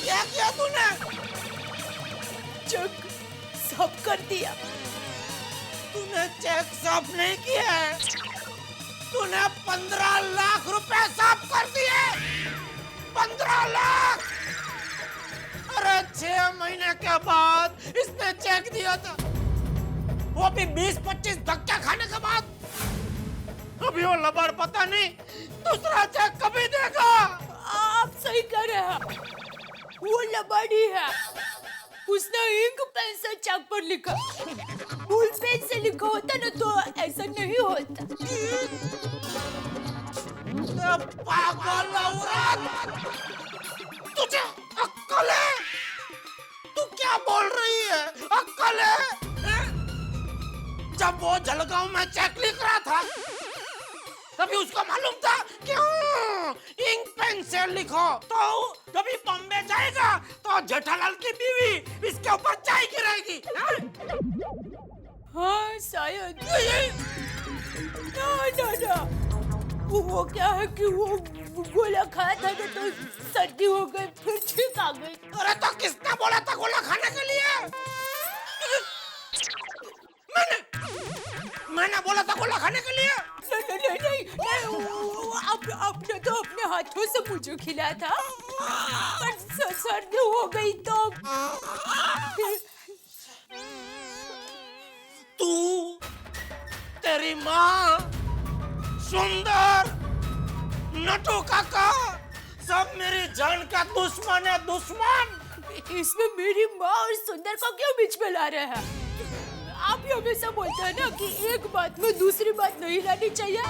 क्या किया तूने? चेक साफ कर दिया। तूने चेक साफ नहीं किया है, तूने 15 लाख रुपए साफ कर दिए। 15 लाख! अरे 6 महीने के बाद इसने चेक दिया था, वो भी 20-25 धक्के खाने के बाद। अभी वो लबाड़ पता नहीं दूसरा चेक कभी देगा। आप सही कह रहे हैं, वो लबाड़ी है। उसने इंक पेन से चेक पर लिखा, बॉल पेन से लिखा होता ना तो ऐसा नहीं होता। पागल औरत, तुझे अक्ल है? तू क्या बोल रही है? अक्ल है? जब वो जलगांव में चेक लिख रहा था तभी उसको मालूम था क्यों इंक पेन से लिखो, तो जब ये बॉम्बे जाएगा तो जेठालाल की बीवी इसके ऊपर चाय गिराएगी। हाँ शायद। ना वो क्या है कि वो गोला खाया था ना तो सर्दी हो गई, फिर छींक आ गई। अरे तो किसने बोला था गोला खाने के लिए? मैंने बोला था गोला खाने के लिए। नहीं, आपने तो अपने हाथों से मुझे खिलाया था, पर सर्दी हो गई तो। तू, तेरी माँ, सुंदर, नटू काका, सब मेरी जान का दुश्मन है, दुश्मन। इसमें मेरी माँ और सुंदर को क्यों बीच में ला रहे हैं? आप ही हमेशा बोलते हैं ना कि एक बात में दूसरी बात नहीं लानी चाहिए,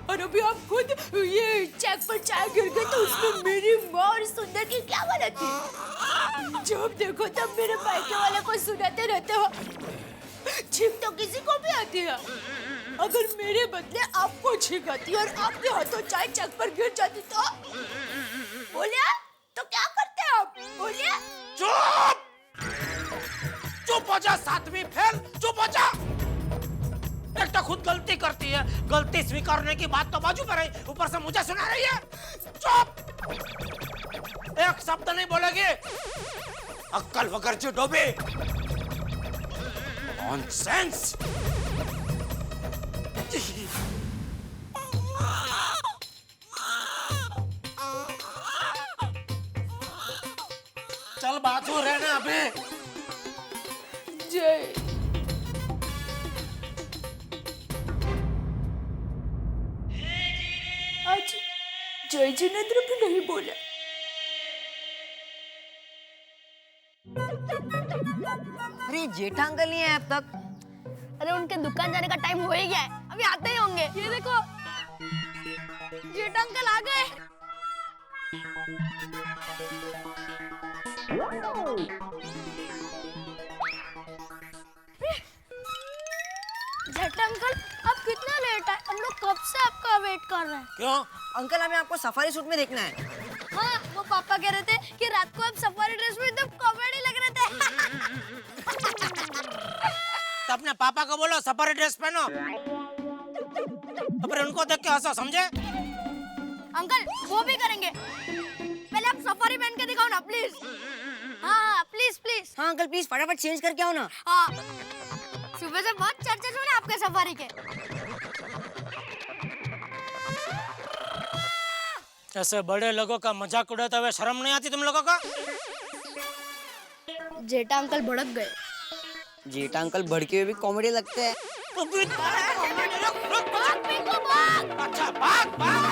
और अभी आप खुद ये चेक पर चाय गिर गई तो उसमें मेरी माँ और सुंदर की क्या गलती? जब देखो तब मेरे मायके वाले को सुनाते रहते हो, छींक तो किसी को भी आती है। अगर मेरे बदले आपको छींक आती और आपके हाथों चाय चेक पर गिर जाती तो बोलिए, तो क्या करते आप? बोलिए। चुप! चुप हो जा सातवीं फेल, चुप हो जा। एक तो खुद गलती करती है, गलती स्वीकारने की बात तो बाजू पर है, ऊपर से मुझे सुना रही है। चुप! एक शब्द नहीं बोलेगी, अक्कल वगर जो डोबे। नॉनसेंस! चल बाजू रहना अभी। जय। आज जय जिनेंद्र भी नहीं बोला। अरे जेठा अंकल नहीं है अब तक। अरे उनके दुकान जाने का टाइम हो ही गया है, अभी आते ही होंगे। ये देखो जेठा अंकल आ गए। जेठा अंकल आप कितना लेट आए? हम लोग कब से आपका वेट कर रहे हैं। क्यों? अंकल हमें आपको सफारी सूट में देखना है। हाँ, वो पापा कह रहे थे कि रात को आप सफारी ड्रेस में एकदम कॉमेडी लग रहे थे। तो अपने पापा को बोलो सफारी ड्रेस पहनो, तो फिर उनको देख के हंसो, समझे? अंकल वो भी करेंगे, पहले आप सफारी पहन के दिखाओ ना प्लीज। हाँ प्लीज प्लीज। हाँ अंकल प्लीज फटाफट चेंज करके आओ ना। हाँ, सुबह से बहुत चर्चा सुने आपके सफारी के। ऐसे बड़े लोगों का मजाक उड़ाते हुए शर्म नहीं आती तुम लोगों को? जेठा अंकल भड़क गए। जेठा अंकल भड़के हुए भी कॉमेडी लगते हैं। अच्छा भाग भाग।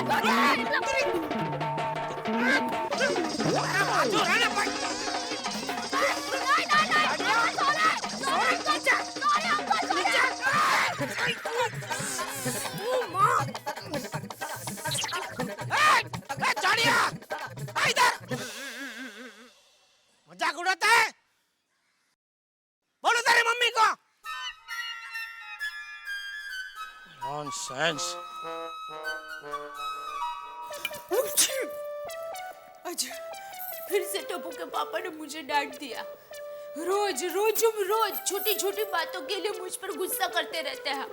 मजाक उड़ाता है? बोलो तेरी मम्मी को। नॉनसेंस। अच्छा, फिर से टप्पू के पापा ने मुझे डांट दिया। रोज छोटी छोटी बातों के लिए मुझ पर गुस्सा करते रहते हैं।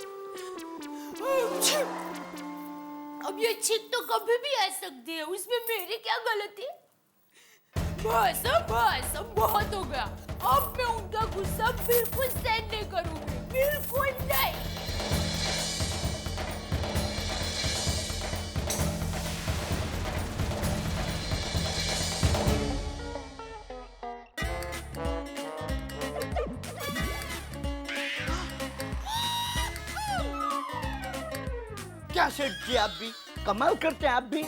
अब ये छींक तो कभी भी आ सकती है, उसमें मेरी क्या गलती? बस बस बहुत हो गया। अब मैं उनका गुस्सा बिल्कुल सहन नहीं करूंगी, बिल्कुल नहीं। क्या सेठ जी, आप भी कमाल करते हैं आप भी।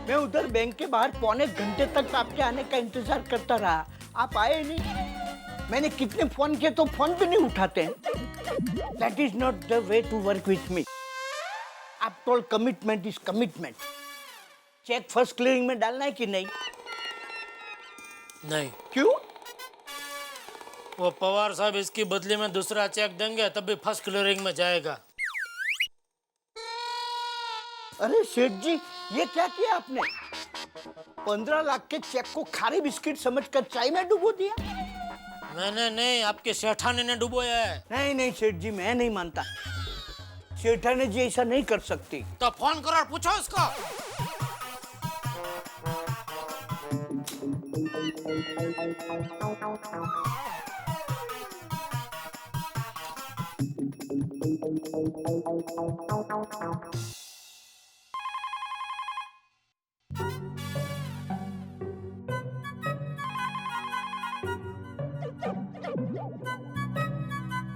मैं उधर बैंक के बाहर पौने घंटे तक आपके आने का इंतजार करता रहा, आप आए नहीं। मैंने कितने फोन किए तो फोन भी नहीं उठाते हैं। That is not the way to work with me. After all commitment is commitment. Check first clearing में डालना है कि नहीं? नहीं, क्यों? वो पवार साहब इसकी बदले में दूसरा चेक देंगे तभी फर्स्ट क्लियरिंग में जाएगा। अरे सेठ जी, ये क्या किया आपने? 15 लाख के चेक को खारी बिस्किट समझकर चाय में डुबो दिया। मैंने नहीं, आपके सेठानी ने डुबोया है। नहीं नहीं सेठ जी, मैं नहीं मानता। सेठानी जी ऐसा नहीं कर सकती। तो फोन करो और पूछो उसको।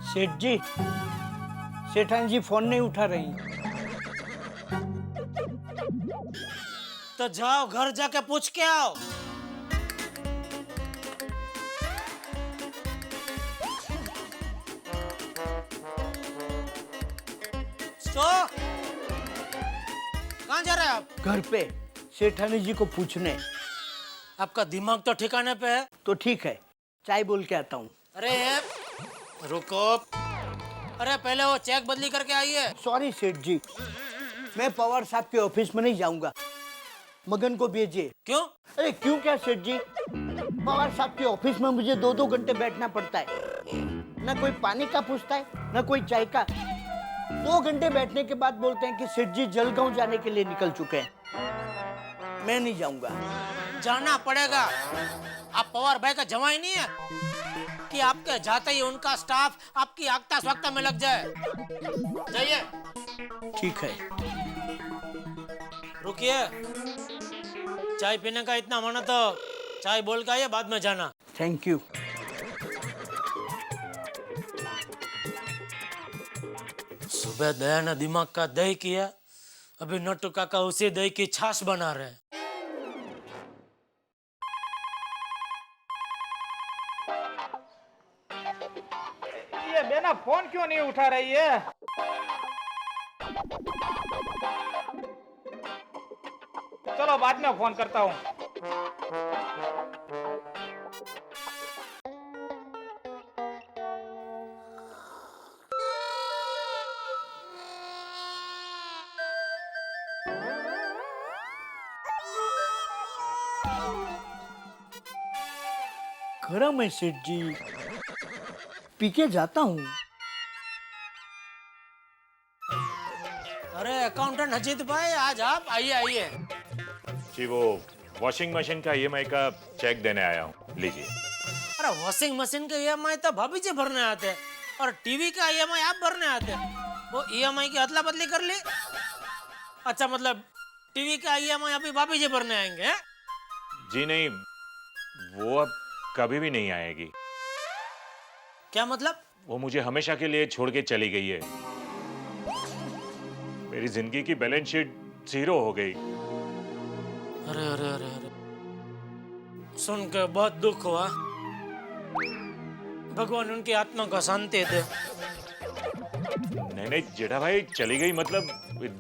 सेठ जी, सेठानी जी फोन नहीं उठा रही। तो जाओ घर जाके पूछ के आओ। कहाँ जा रहे हैं आप? घर पे सेठानी जी को पूछने। आपका दिमाग तो ठिकाने पे है? तो ठीक है, चाय बोल के आता हूँ। अरे रुको, अरे पहले वो चेक बदली करके आइए। सॉरी सेठ जी, मैं पवार साहब के ऑफिस में नहीं जाऊंगा। मगन को भेजिए। क्यों? अरे क्यों क्या सेठ जी, पवार साहब के ऑफिस में मुझे 2-2 घंटे बैठना पड़ता है। न कोई पानी का पूछता है, न कोई चाय का। 2 घंटे बैठने के बाद बोलते हैं कि सेठ जी जलगांव जाने के लिए निकल चुके हैं। मैं नहीं जाऊंगा। जाना पड़ेगा। आप पवार भाई का जवाई नहीं है कि आपके जाते ही उनका स्टाफ आपकी आगता स्वागता में लग जाए। जाइए। ठीक है। रुकिए, चाय पीने का इतना मन है तो चाय बोल के आइए, बाद में जाना। Thank you. सुबह दया ने दिमाग का दही किया, अभी नट्टू काका उसी दही की छाछ बना रहे हैं। ये बेना फोन क्यों नहीं उठा रही है? चलो बाद में फोन करता हूँ। गरम है सेठ जी, पी के जाता हूँ। अरे अकाउंटेंट अजीत भाई, आज आप आइए आइए। जी, वो वॉशिंग मशीन का ईएमआई का चेक देने आया हूँ, लीजिए। अरे वॉशिंग मशीन का ईएमआई तो भाभी जी भरने आते हैं और टीवी का ईएमआई आप भरने आते हैं। वो ईएमआई की अदला बदली कर ली। अच्छा, मतलब टीवी का ईएमआई अभी भाभी जी भरने आएंगे हैं? जी नहीं, वो अब कभी भी नहीं आएगी। क्या मतलब? वो मुझे हमेशा के लिए छोड़ के चली गई है। मेरी जिंदगी की बैलेंस शीट 0 हो गई। अरे अरे अरे अरे, सुन के बहुत दुख हुआ। भगवान उनकी आत्मा को शांति दे। नहीं नहीं जेठा भाई, चली गई मतलब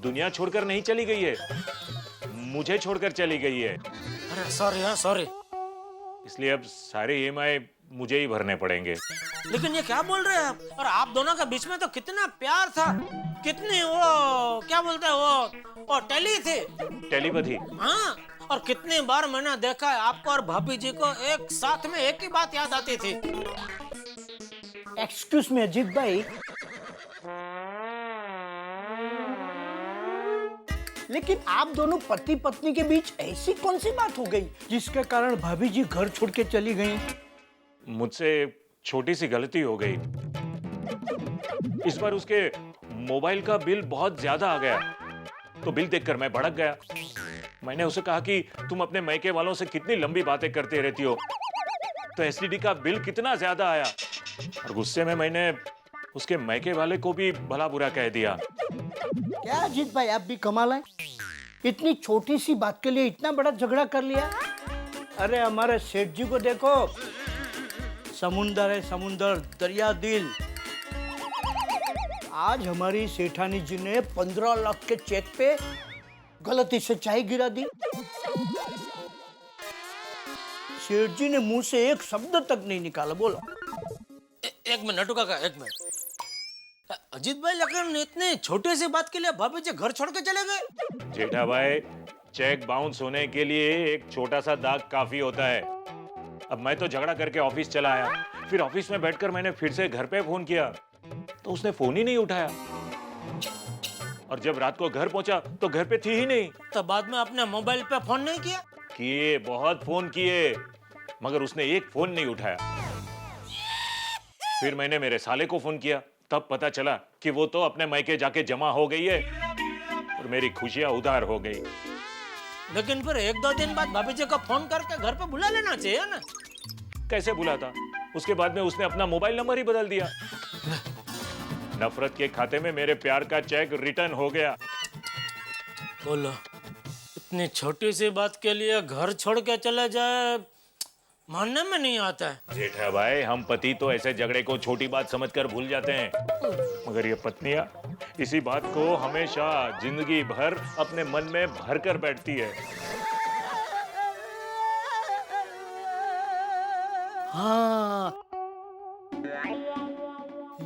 दुनिया छोड़कर नहीं चली गई है, मुझे छोड़कर चली गई है। अरे सॉरी, हाँ सॉरी। इसलिए अब सारे ईएमआई मुझे ही भरने पड़ेंगे। लेकिन ये क्या बोल रहे हैं आप? और आप दोनों के बीच में तो कितना प्यार था, कितनी वो क्या बोलते हैं वो टेली थी, टेलीपैथी। हाँ। और कितनी बार मैंने देखा है आपको और भाभी जी को एक साथ में एक ही बात याद आती थी। एक्सक्यूज मी अजीत भाई, लेकिन आप दोनों पति पत्नी के बीच ऐसी कौन सी बात हो गई जिसके कारण भाभी जी घर छोड़ के चली गई? मुझसे छोटी सी गलती हो गई। इस बार उसके मोबाइल का बिल बहुत ज्यादा आ गया, तो बिल देखकर मैं भड़क गया। मैंने उसे कहा कि तुम अपने मैके वालों से कितनी लंबी बातें करते रहती हो, तो एसटीडी का बिल कितना ज्यादा आया। और गुस्से में मैंने उसके मैके वाले को भी भला बुरा कह दिया। क्या अजीत भाई, आप भी कमाल है, इतनी छोटी सी बात के लिए इतना बड़ा झगड़ा कर लिया। अरे हमारे सेठ जी को देखो, समुंदर है समुंदर, दरिया दिल। आज हमारी सेठानी जी ने 15 लाख के चेक पे गलती से चाय गिरा दी। सेठ जी ने मुंह से एक शब्द तक नहीं निकाला। बोलो। एक मिनट नटू काका, एक मिनट। अजीत भाई, लेकिन इतनी छोटी सी बात के लिए भाभी जी घर छोड़ के चले गए? जेठा भाई, चेक बाउंस होने के लिए एक छोटा सा दाग काफी होता है। अब मैं तो झगड़ा करके ऑफिस चला आया, फिर ऑफिस में बैठकर मैंने फिर से घर पे फोन किया, तो उसने फोन ही नहीं उठाया। और जब रात को घर पहुंचा तो घर पे थी ही नहीं। तो बाद में अपने मोबाइल पे फोन नहीं किया? किए, बहुत फोन किए, मगर उसने एक फोन नहीं उठाया। फिर मैंने मेरे साले को फोन किया, तब पता चला कि वो तो अपने मायके जाके जमा हो गई है और मेरी खुशियां उधार हो गई। लेकिन फिर 1-2 दिन बाद भाभी जी को फोन करके घर पे बुला लेना चाहिए ना? कैसे बुलाता? उसके बाद में उसने अपना मोबाइल नंबर ही बदल दिया। नफरत के खाते में मेरे प्यार का चेक रिटर्न हो गया। बोलो, इतनी छोटी सी बात के लिए घर छोड़ के चले जाए, मानने में नहीं आता है। जेठा भाई, हम पति तो ऐसे झगड़े को छोटी बात समझकर भूल जाते हैं, मगर ये पत्नियां इसी बात को हमेशा जिंदगी भर अपने मन में भर कर बैठती है। हाँ,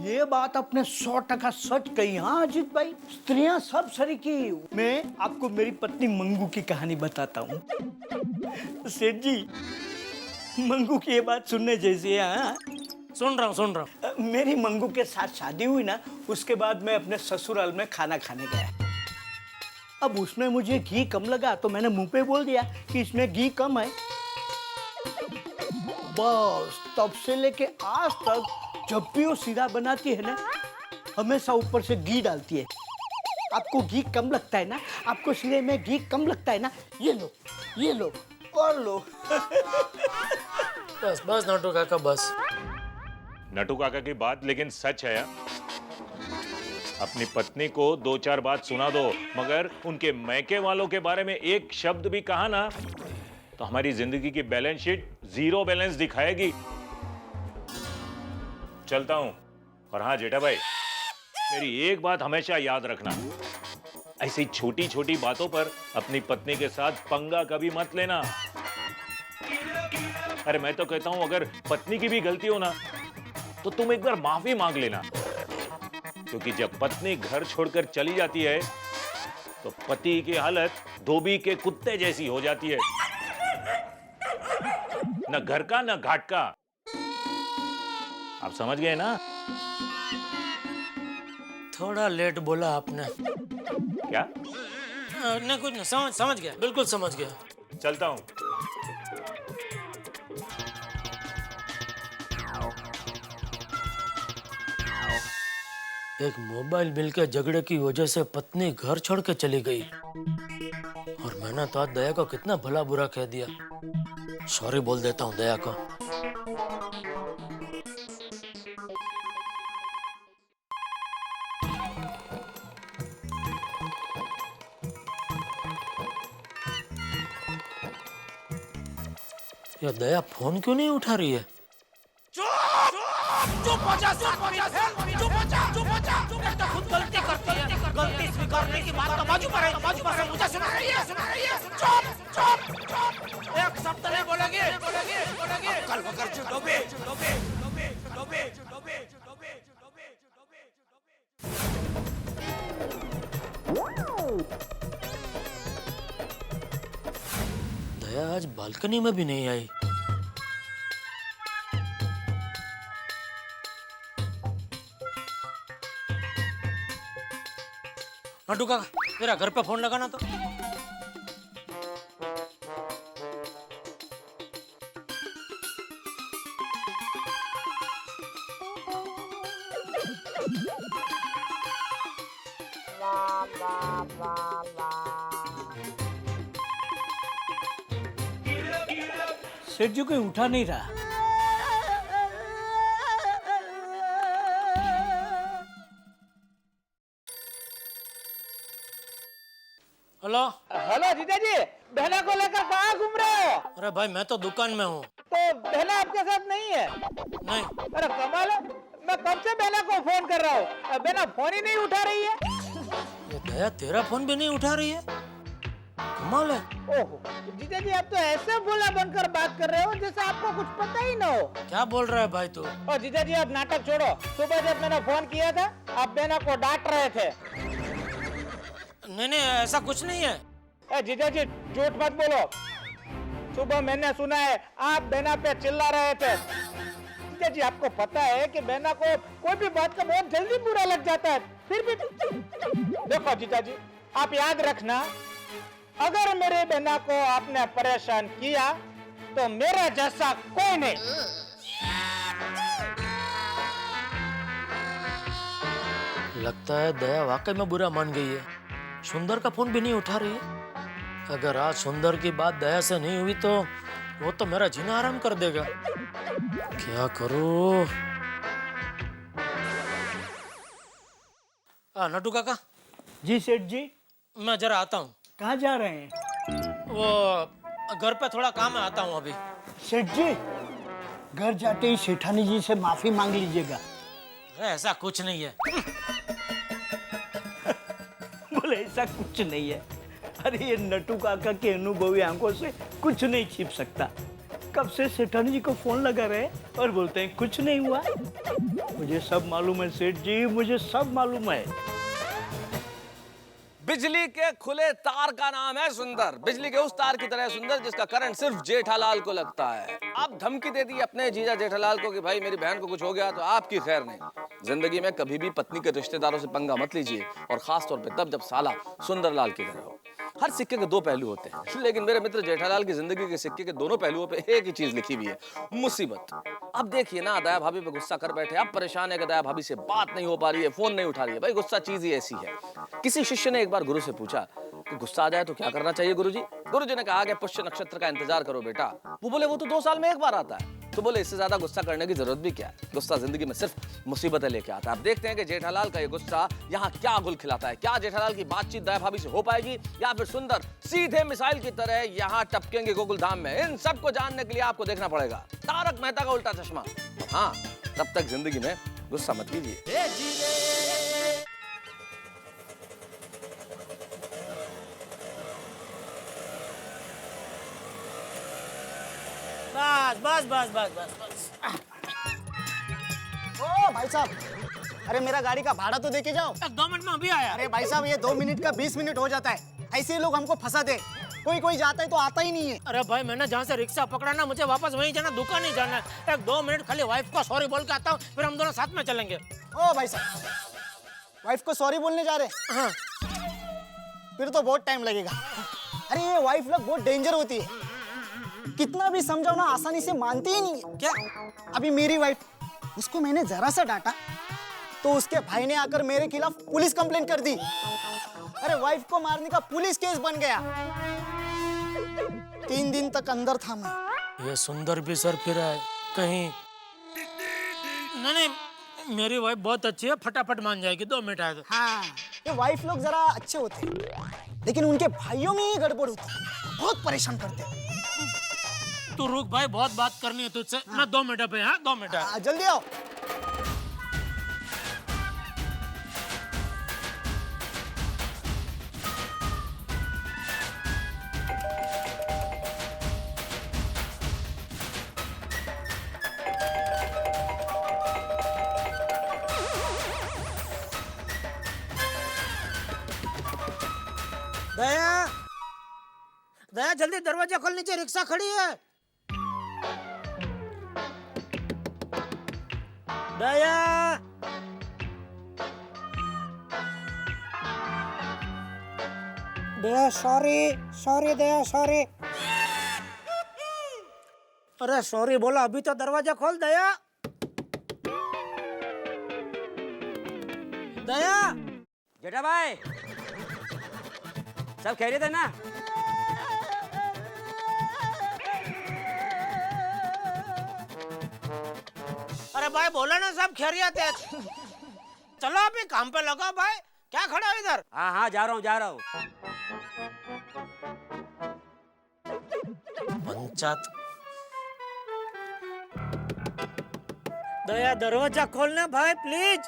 ये बात आपने 100% सच कही। हाँ अजीत भाई, स्त्रियां सब सरीकी। मैं आपको मेरी पत्नी मंगू की कहानी बताता हूँ। सेठ जी, मंगू की ये बात सुनने जैसी है। हाँ? सुन रहा हूँ। मेरी मंगू के साथ शादी हुई ना, उसके बाद मैं अपने ससुराल में खाना खाने गया। अब उसमें मुझे घी कम लगा, तो मैंने मुंह पे बोल दिया कि इसमें घी कम है। बस तब से लेके आज तक जब भी वो सीरा बनाती है ना, हमेशा ऊपर से घी डालती है। आपको घी कम लगता है ना, आपको सीरे में घी कम लगता है ना, ये लो और लो। बस बस नटू काका, बस। नटू काका की बात लेकिन सच है। अपनी पत्नी को 2-4 बात सुना दो, मगर उनके मैके वालों के बारे में एक शब्द भी कहा ना, तो हमारी जिंदगी की बैलेंस शीट 0 बैलेंस दिखाएगी। चलता हूं। और हाँ जेठा भाई, मेरी एक बात हमेशा याद रखना, ऐसी छोटी छोटी बातों पर अपनी पत्नी के साथ पंगा कभी मत लेना। अरे मैं तो कहता हूं, अगर पत्नी की भी गलती हो ना, तो तुम एक बार माफी मांग लेना, क्योंकि जब पत्नी घर छोड़कर चली जाती है तो पति की हालत धोबी के कुत्ते जैसी हो जाती है, न घर का न घाट का। आप समझ गए ना? थोड़ा लेट बोला आपने। क्या? नहीं, कुछ नहीं, समझ गया, बिल्कुल समझ गया। चलता हूं। एक मोबाइल बिल के झगड़े की वजह से पत्नी घर छोड़ के चली गई, और मैंने तो आज दया को कितना भला बुरा कह दिया। सॉरी बोल देता हूँ दया को। ये दया फोन क्यों नहीं उठा रही है? चुप हो जा, चुप हो जा, चुप हो जा, चुप हो जा। एक तो खुद गलती करती है, गलती स्वीकारने की बात तो बाजू पर है, मुझे सुना रही है। चुप। एक शब्द नहीं बोलेंगे। कल वगर डोबे। दया आज बालकनी में भी नहीं आई। नटू काका, मेरा घर पे फोन लगाना तो। सेठ जी कोई उठा नहीं रहा। हेलो। हेलो जीजा जी, बहना को लेकर कहाँ घूम रहे हो? अरे भाई मैं तो दुकान में हूँ। तो बहना आपके साथ नहीं है? नहीं। अरे कमाल है, मैं कब से बहना को फोन कर रहा हूँ, बहना फोन ही नहीं उठा रही है। ये दया तेरा फोन भी नहीं उठा रही है, कमाल है। ओहो, जीजा जी आप तो ऐसे भोला बनकर बात कर रहे हो जैसे आपको कुछ पता ही ना हो। क्या बोल रहा है भाई तू? और जीजा जी आप नाटक छोड़ो, सुबह जब मैंने फोन किया था आप बहना को डांट रहे थे। नहीं नहीं ऐसा कुछ नहीं है। जीजा जी झूठ मत बोलो, सुबह मैंने सुना है आप बहना पे चिल्ला रहे थे। जीजा जी आपको पता है कि बहना को कोई भी बात का बहुत जल्दी बुरा लग जाता है, फिर भी देखो जीजा जी आप याद रखना, अगर मेरे बहना को आपने परेशान किया तो मेरा जैसा कोई नहीं। लगता है दया वाकई में बुरा मान गई है, सुंदर का फोन भी नहीं उठा रही है। अगर आज सुंदर की बात दया से नहीं हुई तो वो तो मेरा जीना आराम कर देगा। क्या करूं? नटू काका। जी सेठ जी। मैं जरा आता हूँ। कहाँ जा रहे हैं? वो घर पे थोड़ा काम है, आता हूँ अभी। सेठ जी घर जाते ही सेठानी जी से माफी मांग लीजिएगा। ऐसा कुछ नहीं है। बोले ऐसा कुछ नहीं है। अरे ये नटू काका के अनुभवी आंखों से कुछ नहीं छिप सकता। कब से सेठानी जी को फोन लगा रहे और बोलते हैं कुछ नहीं हुआ। मुझे सब मालूम है सेठ जी, मुझे सब मालूम है। बिजली के खुले तार का नाम है सुंदर। बिजली के उस तार की तरह सुंदर जिसका करंट सिर्फ जेठालाल को लगता है। अब धमकी दे दी अपने जीजा जेठालाल को कि भाई मेरी बहन को कुछ हो गया तो आपकी खैर नहीं। जिंदगी में कभी भी पत्नी के रिश्तेदारों से पंगा मत लीजिए, और खास तौर पे तब जब साला सुंदरलाल की तरह हो। हर सिक्के के दो पहलू होते हैं, लेकिन मेरे मित्र जेठालाल की जिंदगी के सिक्के के दोनों पहलुओं पे एक ही चीज लिखी हुई है, मुसीबत। अब देखिए ना, दया भाभी पे गुस्सा कर बैठे। अब परेशान है कि दया भाभी से बात नहीं हो पा रही है, फोन नहीं उठा रही है। भाई गुस्सा चीज ही ऐसी है। किसी शिष्य ने एक बार गुरु से पूछा कि गुस्सा आ जाए तो क्या करना चाहिए गुरुजी? गुरुजी ने कहा कि पुष्य नक्षत्र का इंतजार करो बेटा। वो बोले वो तो 2 साल में एक बार आता है। तो बोले इससे ज्यादा गुस्सा करने की जरूरत भी क्या है? गुस्सा जिंदगी में सिर्फ मुसीबतें लेके आता है। आप देखते हैं कि जेठालाल का ये गुस्सा यहाँ क्या गुल खिलाता है। क्या जेठालाल की बातचीत दया भाभी से हो पाएगी, या फिर सुंदर सीधे मिसाइल की तरह यहाँ टपकेंगे गोकुल धाम में? इन सबको जानने के लिए आपको देखना पड़ेगा तारक मेहता का उल्टा चश्मा। हाँ, तब तक जिंदगी में गुस्सा मत कीजिए। बस बस बस बस बस बस। ओ भाई साहब, अरे मेरा गाड़ी का भाड़ा तो देके जाओ। 2 मिनट में अभी आया। अरे भाई साहब ये 2 मिनट का 20 मिनट हो जाता है। ऐसे ही लोग हमको फंसा दे। कोई कोई जाता है तो आता ही नहीं है। अरे भाई मैंने जहाँ से रिक्शा पकड़ा ना, मुझे वापस वहीं जाना, दुकान नहीं जाना है। 1-2 मिनट खाली वाइफ को सॉरी बोल के आता हूँ, फिर हम दोनों साथ में चलेंगे। ओ भाई साहब, वाइफ को सॉरी बोलने जा रहे हैं? हाँ। फिर तो बहुत टाइम लगेगा। अरे ये वाइफ लोग बहुत डेंजर होती है, कितना भी समझाओ ना आसानी से मानती ही नहीं है। क्या? अभी मेरी वाइफ, उसको मैंने जरा सा डांटा तो उसके भाई ने आकर मेरे खिलाफ पुलिस कंप्लेंट कर दी। अरे वाइफ को मारने का पुलिस केस बन गया। 3 दिन तक अंदर था मैं। ये सुंदर भी सर फिरा है कहीं। नहीं, मेरी वाइफ बहुत अच्छी है, फटाफट मान जाएगी। 2 मिनट आए तो। हाँ, ये वाइफ लोग जरा अच्छे होते हैं, लेकिन उनके भाइयों में ही गड़बड़ होती है, बहुत परेशान करते हैं। तू रुक भाई, बहुत बात करनी है तुझसे। हाँ। मैं 2 मिनट पे। हाँ 2 मिनट। जल्दी आओ। दया, दया जल्दी दरवाजा खोल, नीचे रिक्शा खड़ी है। दया, दया सॉरी दया सॉरी। अरे सॉरी बोला, अभी तो दरवाजा खोल दया। दया जेठा भाई सब खैरियत है ना? अरे भाई बोला ना सब खैरियत है। चलो अभी काम पे लगो भाई, क्या खड़े हो इधर? हाँ हाँ जा रहा हूँ। पंचायत। दया दरवाजा खोलना भाई प्लीज।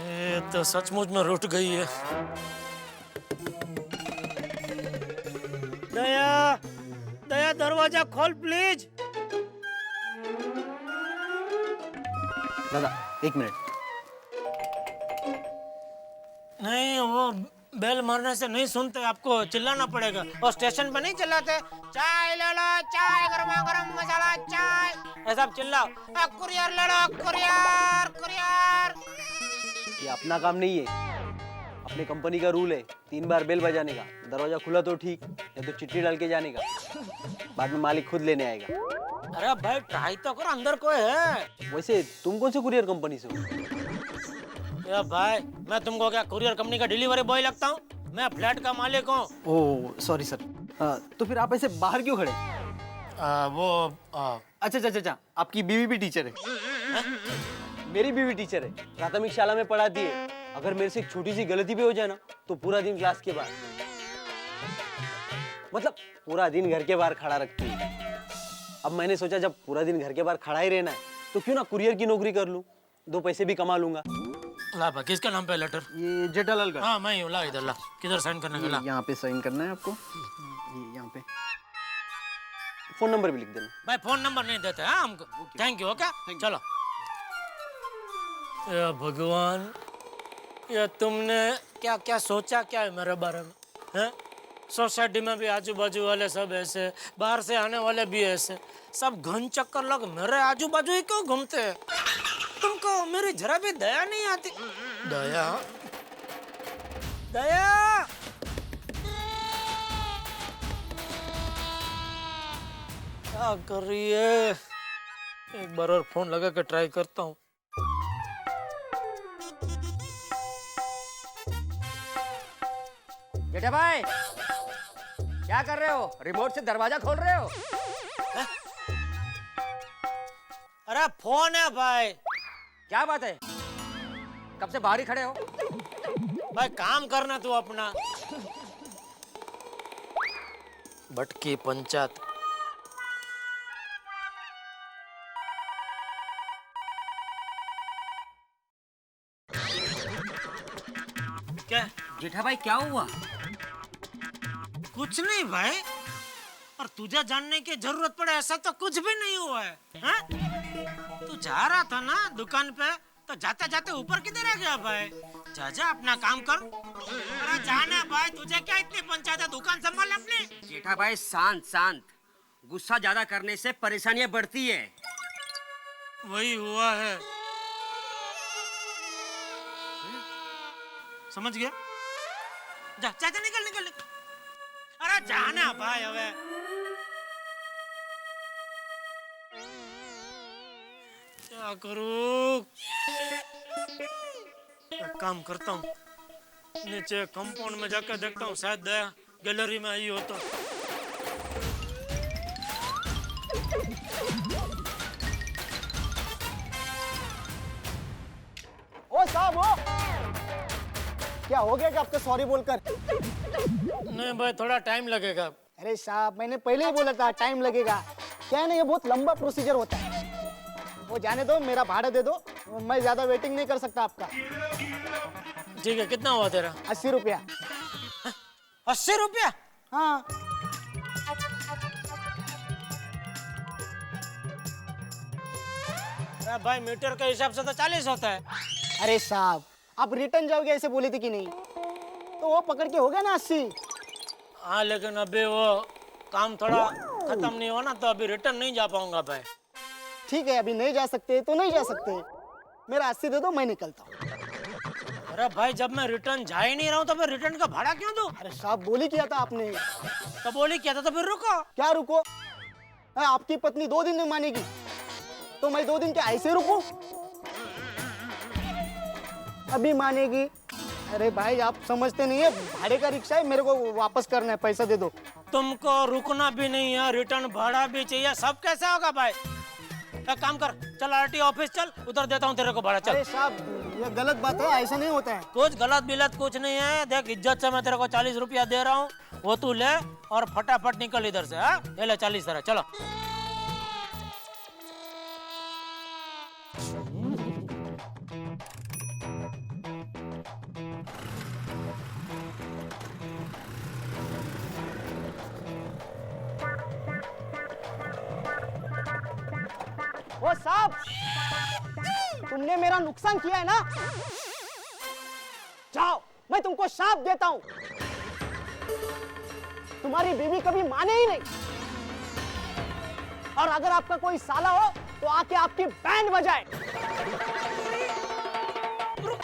ये तो सचमुच में रुठ गई है। दया दया दरवाजा खोल प्लीज। दादा 1 मिनट। नहीं वो बेल मारने से नहीं सुनते, आपको चिल्लाना पड़ेगा। और स्टेशन पे नहीं चिल्लाते, चाय ले लो, चाय गरमा गरम मसाला चाय, ऐसा आप चिल्लाओ। कुरियर ले लो, कुरियर कुरियर। ये अपना काम नहीं है, अपने कंपनी का रूल है 3 बार बेल बजाने का। दरवाजा खुला तो ठीक, नहीं तो चिट्ठी डाल के जाने का। बाद में मालिक खुद लेने आएगा। अरे भाई ट्राई तो करो, अंदर कोई है। वैसे तुम कौन से कुरियर कंपनी से हो? या भाई मैं तुमको क्या कुरियर कंपनी का डिलीवरी बॉय लगता हूँ? मैं फ्लैट का मालिक हूँ। Oh sorry sir. तो फिर आप ऐसे बाहर क्यों खड़े? अच्छा, आपकी बीवी भी टीचर है? मेरी बीवी टीचर है, प्राथमिक शाला में पढ़ाती है। अगर मेरे से एक छोटी सी गलती भी हो जाए ना तो पूरा दिन क्लास के बाहर, मतलब पूरा दिन घर के बाहर खड़ा रखती है। अब मैंने सोचा जब पूरा दिन घर के बाहर खड़ा ही रहना है तो क्यों ना कुरियर की नौकरी कर लूं, 2 पैसे भी कमा लूंगा। ला भाई, किसके नाम पे लेटर? ये जेठालाल का। हाँ मैं हूँ, ला इधर ला। किधर साइन करने का? ला यहाँ पे साइन करना है आपको। ये यहाँ पे फोन नंबर भी लिख देना। भाई फोन नंबर नहीं देते हैं हमको। Thank you. ओके चलो। या भगवान, ये तुमने क्या क्या सोचा क्या है मेरे बारे में? हैं? सोसाइटी में भी आजू बाजू वाले सब ऐसे, बाहर से आने वाले भी ऐसे, सब घन चक्कर लोग मेरे आजू बाजू ही क्यों घूमते हैं? तुमको मेरी जरा भी दया नहीं आती? दया दया क्या कर रही है? एक बार और फोन लगा के ट्राई करता हूँ। जेठा भाई क्या कर रहे हो? रिमोट से दरवाजा खोल रहे हो? अरे फोन है भाई। क्या बात है, कब से बाहर ही खड़े हो? भाई काम करना तू अपना। भटकी पंचायत। क्या जेठा भाई क्या हुआ? कुछ नहीं भाई, और तुझे जानने की जरूरत पड़े ऐसा तो कुछ भी नहीं हुआ है। हाँ? तू जा रहा था ना दुकान पे, तो जाते जाते ऊपर किधर गया भाई? जा जा अपना काम कर। अरे जाना भाई, तुझे क्या इतनी पंचायत है? दुकान संभाल अपनी। जेठा भाई शांत शांत, गुस्सा ज्यादा करने से परेशानियां बढ़ती है। वही हुआ है, समझ गया? जा जा जा, निकल निकल निकल। अरे जाना भाई हवे। क्या करूं? एक काम करता हूँ, नीचे कंपाउंड में जाकर देखता हूँ, शायद दया गैलरी में आई हो तो। ओ साहब वो क्या हो गया कि आपको सॉरी बोलकर? नहीं भाई थोड़ा टाइम लगेगा। अरे साहब मैंने पहले ही बोला था टाइम लगेगा। क्या है ना, ये बहुत लंबा प्रोसीजर होता है। वो जाने दो, मेरा भाड़ा दे दो, मैं ज्यादा वेटिंग नहीं कर सकता आपका। ठीक है, कितना हुआ तेरा? 80 रुपया। 80 रुपया? हाँ। अरे भाई मीटर के हिसाब से तो 40 होता है। अरे साहब आप रिटर्न जाओगे ऐसे बोले थे कि नहीं, तो वो पकड़ के हो गया ना 80। हाँ लेकिन अभी वो काम थोड़ा खत्म नहीं हुआ ना, तो अभी रिटर्न नहीं जा पाऊंगा भाई। ठीक है, अभी नहीं जा सकते तो नहीं जा सकते, मेरा 80 दे दो, मैं निकलता हूँ। अरे भाई जब मैं रिटर्न जा ही नहीं रहा हूँ तो फिर रिटर्न का भाड़ा क्यों दूं? अरे साहब बोली किया था आपने। तो बोली किया था, तो फिर रुको। क्या रुको? आपकी पत्नी 2 दिन में मानेगी, तो मैं 2 दिन के ऐसे रुकूं? अभी मानेगी। अरे भाई आप समझते नहीं है, भाड़े का रिक्शा है, मेरे को वापस करना है, पैसा दे दो। तुमको रुकना भी नहीं है, रिटर्न भाड़ा भी चाहिए, सब कैसे होगा भाई? एक काम कर, चल आरटीओ ऑफिस चल, उधर देता हूँ तेरे को भाड़ा। चल। अरे साहब ये गलत बात है, ऐसा नहीं होता है। कुछ गलत बिलत कुछ नहीं है। देख इज्जत से मैं तेरे को 40 रुपया दे रहा हूँ, वो तू ले और फटाफट निकल इधर से। हाँ ये ले 40 तरह, चलो। ओ साहब, तुमने मेरा नुकसान किया है ना, जाओ मैं तुमको शाप देता हूं। तुम्हारी बीवी कभी माने ही नहीं, और अगर आपका कोई साला हो तो आके आपकी बैंड बजाए। रुक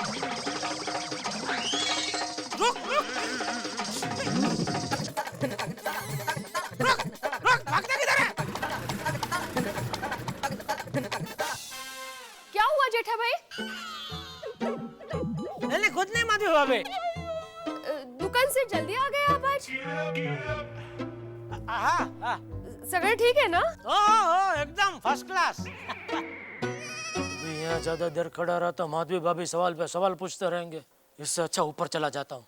भागता किधर है? क्या हुआ जेठा भाई? नहीं खुद नहीं माधवी भाभी। दुकान से जल्दी आ गए आप आज? हाँ सगळं ठीक है ना? ओ एकदम फर्स्ट क्लास। यहाँ ज्यादा देर खड़ा रहा तो माधवी भाभी सवाल पे सवाल पूछते रहेंगे, इससे अच्छा ऊपर चला जाता हूँ।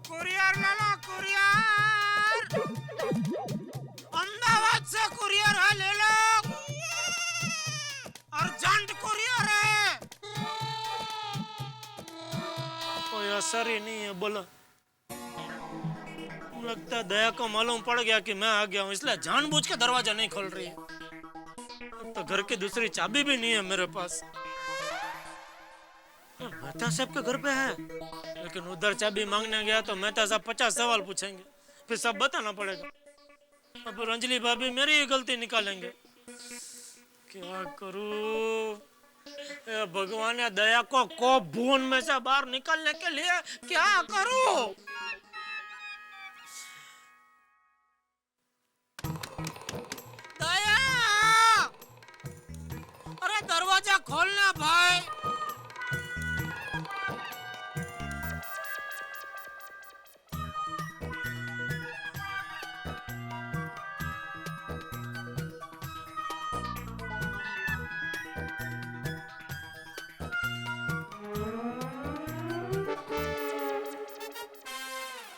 कुरियर ले लो, कुरियर। अहमदाबाद से कुरियर है, ले लो। अर्जेंट कुरियर है। कोई असर ही नहीं है, बोलो। लगता है दया को मालूम पड़ गया कि मैं आ गया हूँ, इसलिए जानबूझ के दरवाजा नहीं खोल रही है। तो घर की दूसरी चाबी भी नहीं है मेरे पास। मेहता साहब के घर पे है, लेकिन उधर चाबी मांगने गया तो मेहता साहब 50 सवाल पूछेंगे, फिर सब बताना पड़ेगा। अब अंजलि भाभी मेरी ही गलती निकालेंगे। क्या करूं? भगवान ने दया को भून में से बाहर निकालने के लिए क्या करूं? दया, अरे दरवाजा खोलना भाई।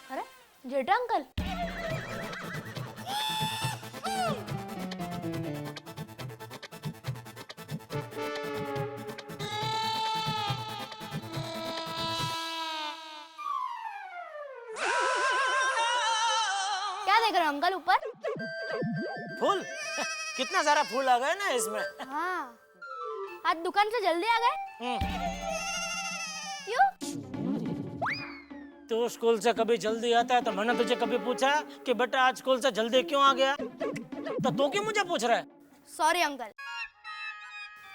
अरे जेठा अंकल, क्या देख रहे हो अंकल ऊपर? फूल? कितना सारा फूल आ गए ना इसमें। हाँ, आज दुकान से जल्दी आ गए? क्यों? तू स्कूल से कभी जल्दी आता है तो मैंने तुझे कभी पूछा कि बेटा आज स्कूल से जल्दी क्यों आ गया? तो तू क्यों मुझे पूछ रहा है? Sorry uncle.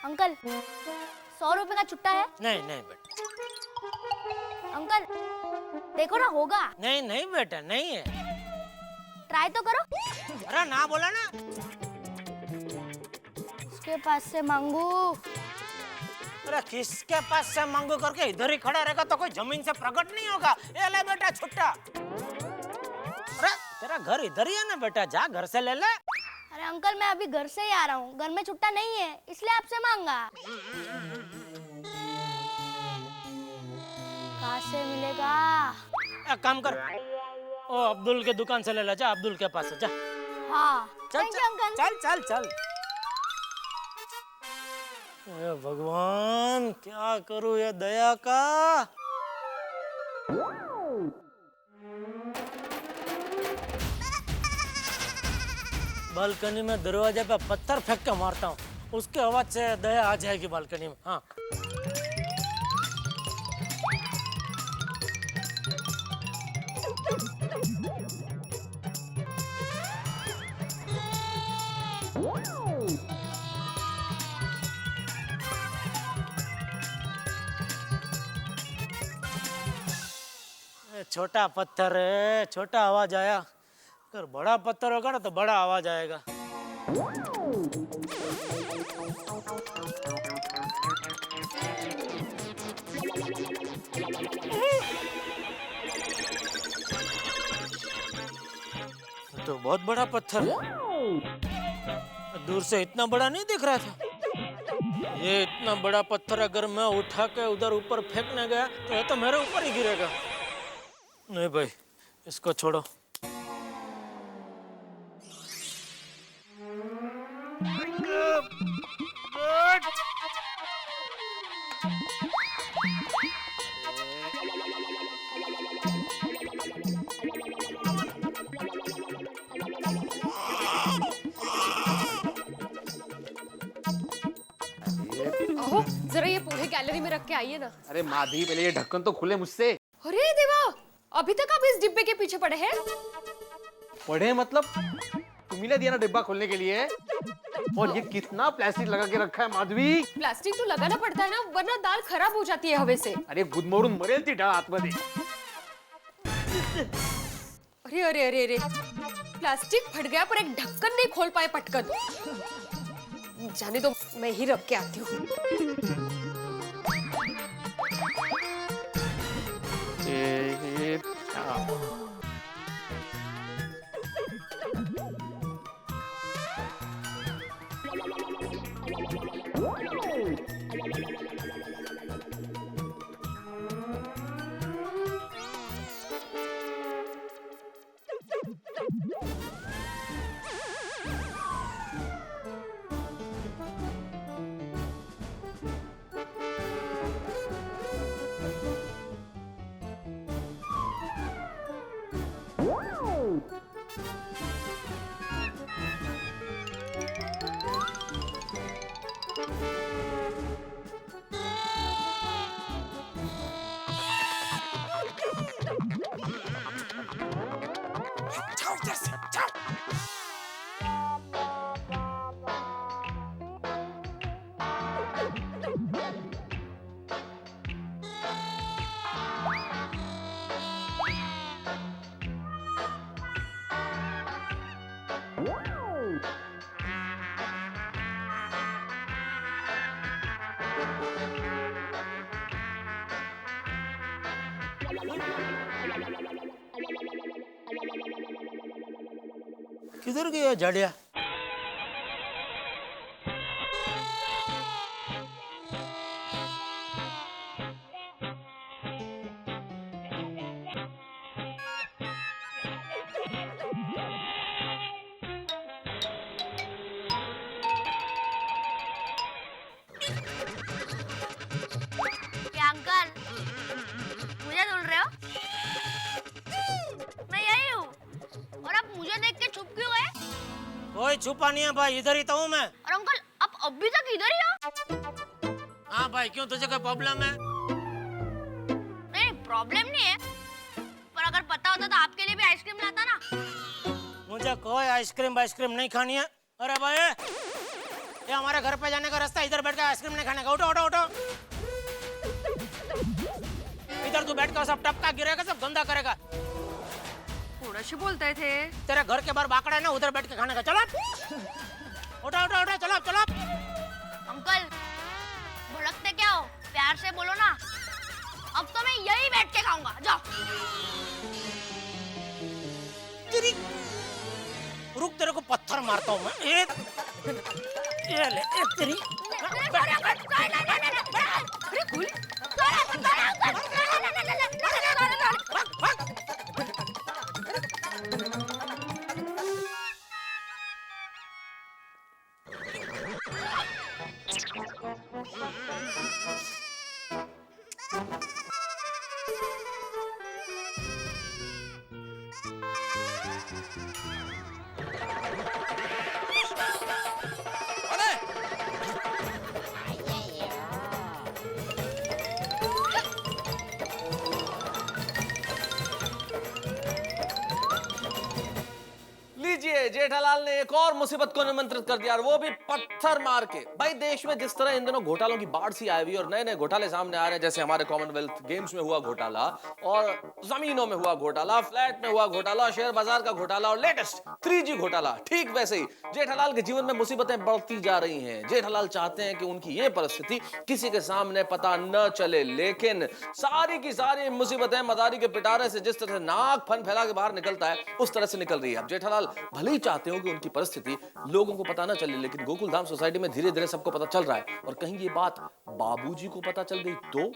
अंकल 100 रुपए का छुट्टा है? नहीं नहीं बेटा, अंकल देखो ना, होगा। नहीं नहीं बेटा, नहीं है। ट्राई तो करो। अरे ना बोला ना। उसके पास से मांगू। अरे किसके पास से मांगू करके इधर ही खड़ा रहेगा तो कोई जमीन से प्रकट नहीं होगा। ये ले बेटा छुट्टा। अरे तेरा घर इधर ही है ना बेटा, जा घर से ले ले। अरे अंकल मैं अभी घर से ही आ रहा हूँ, घर में छुट्टा नहीं है इसलिए आपसे मांगा। कहाँ से मिलेगा? एक काम कर, ओ अब्दुल के दुकान से ले ला, जा अब्दुल के पास से जा। हाँ चल थैंक यू अंकल। चल चल चल। ए भगवान, क्या करूं ये दया का। बालकनी में दरवाजे पे पत्थर फेंक के मारता हूँ, उसके आवाज से दया आ जाएगी बालकनी में। हाँ छोटा पत्थर है, छोटा आवाज आया। अगर बड़ा पत्थर होगा ना तो बड़ा आवाज आएगा। तो बहुत बड़ा पत्थर है, दूर से इतना बड़ा नहीं दिख रहा था। ये इतना बड़ा पत्थर अगर मैं उठा के उधर ऊपर फेंकने गया तो ये तो मेरे ऊपर ही गिरेगा। नहीं भाई, इसको छोड़ो। ओहो, जरा ये पोहे गैलरी में रख के आइए ना। अरे माधवी, पहले ये ढक्कन तो खुले मुझसे। अरे देवा, अभी तक आप इस डिब्बे के पीछे पड़े हैं? पढ़े मतलब तुम्ही ने दिया ना डिब्बा खोलने के लिए। और ये कितना प्लास्टिक लगा के रखा है माधवी। प्लास्टिक तो लगाना पड़ता है ना, वरना दाल खराब हो जाती है हवे से। अरे गुदमरून मरेल ती डाळ आतमध्ये। अरे अरे अरे अरे, प्लास्टिक फट गया पर एक ढक्कन नहीं खोल पाए पटकन। जाने दो, मैं ही रख के आती हूँ। किधर गया झाड़िया? क्या अंकल, मुझे ढूंढ रहे हो? मैं यही हूँ। और आप मुझे देख के छुप क्यों गए? कोई छुपा नहीं है भाई, इधर ही तो हूँ मैं। और अंकल, आप अभी तक इधर ही हो? हाँ भाई, क्यों तुझे कोई प्रॉब्लम है? नहीं, प्रॉब्लम नहीं है, पर अगर पता होता तो आपके लिए भी आइसक्रीम लाता ना। मुझे कोई आइसक्रीम नहीं खानी है। अरे भाई, ये हमारे घर पे जाने का रास्ता, इधर बैठ के आइसक्रीम नहीं खाने का। उठो उठो उठो, इधर तू बैठ कर सब टपका गिरेगा, सब गंदा करेगा। थोड़ा बोलते थे। तेरे घर के बाहर बाकड़ा है ना, उधर बैठ के खाने का। चलो उठो उठो उठो, चलो चलो। अंकल, भड़कते क्या हो? प्यार से बोलो ना। अब तो मैं यही बैठ के खाऊंगा, जाओ। रुक, तेरे को पत्थर मारता हूँ मैं। ये ले, तेरी। जेठालाल ने एक और मुसीबत को निमंत्रित कर दिया और वो भी पत्थर मार के। भाई देश में जिस तरह इन दिनों घोटालों की बाढ़ सी आई हुई और नए नए घोटाले सामने आ रहे हैं, जैसे हमारे कॉमनवेल्थ गेम्स में हुआ घोटाला और जमीनों में हुआ घोटाला, फ्लैट में हुआ घोटाला, शेयर बाजार का घोटाला और लेटेस्ट 3G घोटाला, ठीक वैसे ही जेठालाल के जीवन में मुसीबतें बढ़ती जा रही हैं। जेठालाल चाहते हैं कि उनकी ये परिस्थिति किसी के सामने पता न चले, लेकिन सारी की सारी मुसीबतें मदारी के पिटारे से जिस तरह से नाक फन फैला के बाहर निकलता है उस तरह से निकल रही है। अब जेठालाल भले ही चाहते हो कि उनकी परिस्थिति लोगों को पता ना चले, लेकिन गोकुलधाम सोसाइटी में धीरे धीरे सबको पता चल रहा है और कहीं ये बात बाबूजी को पता चल गई तो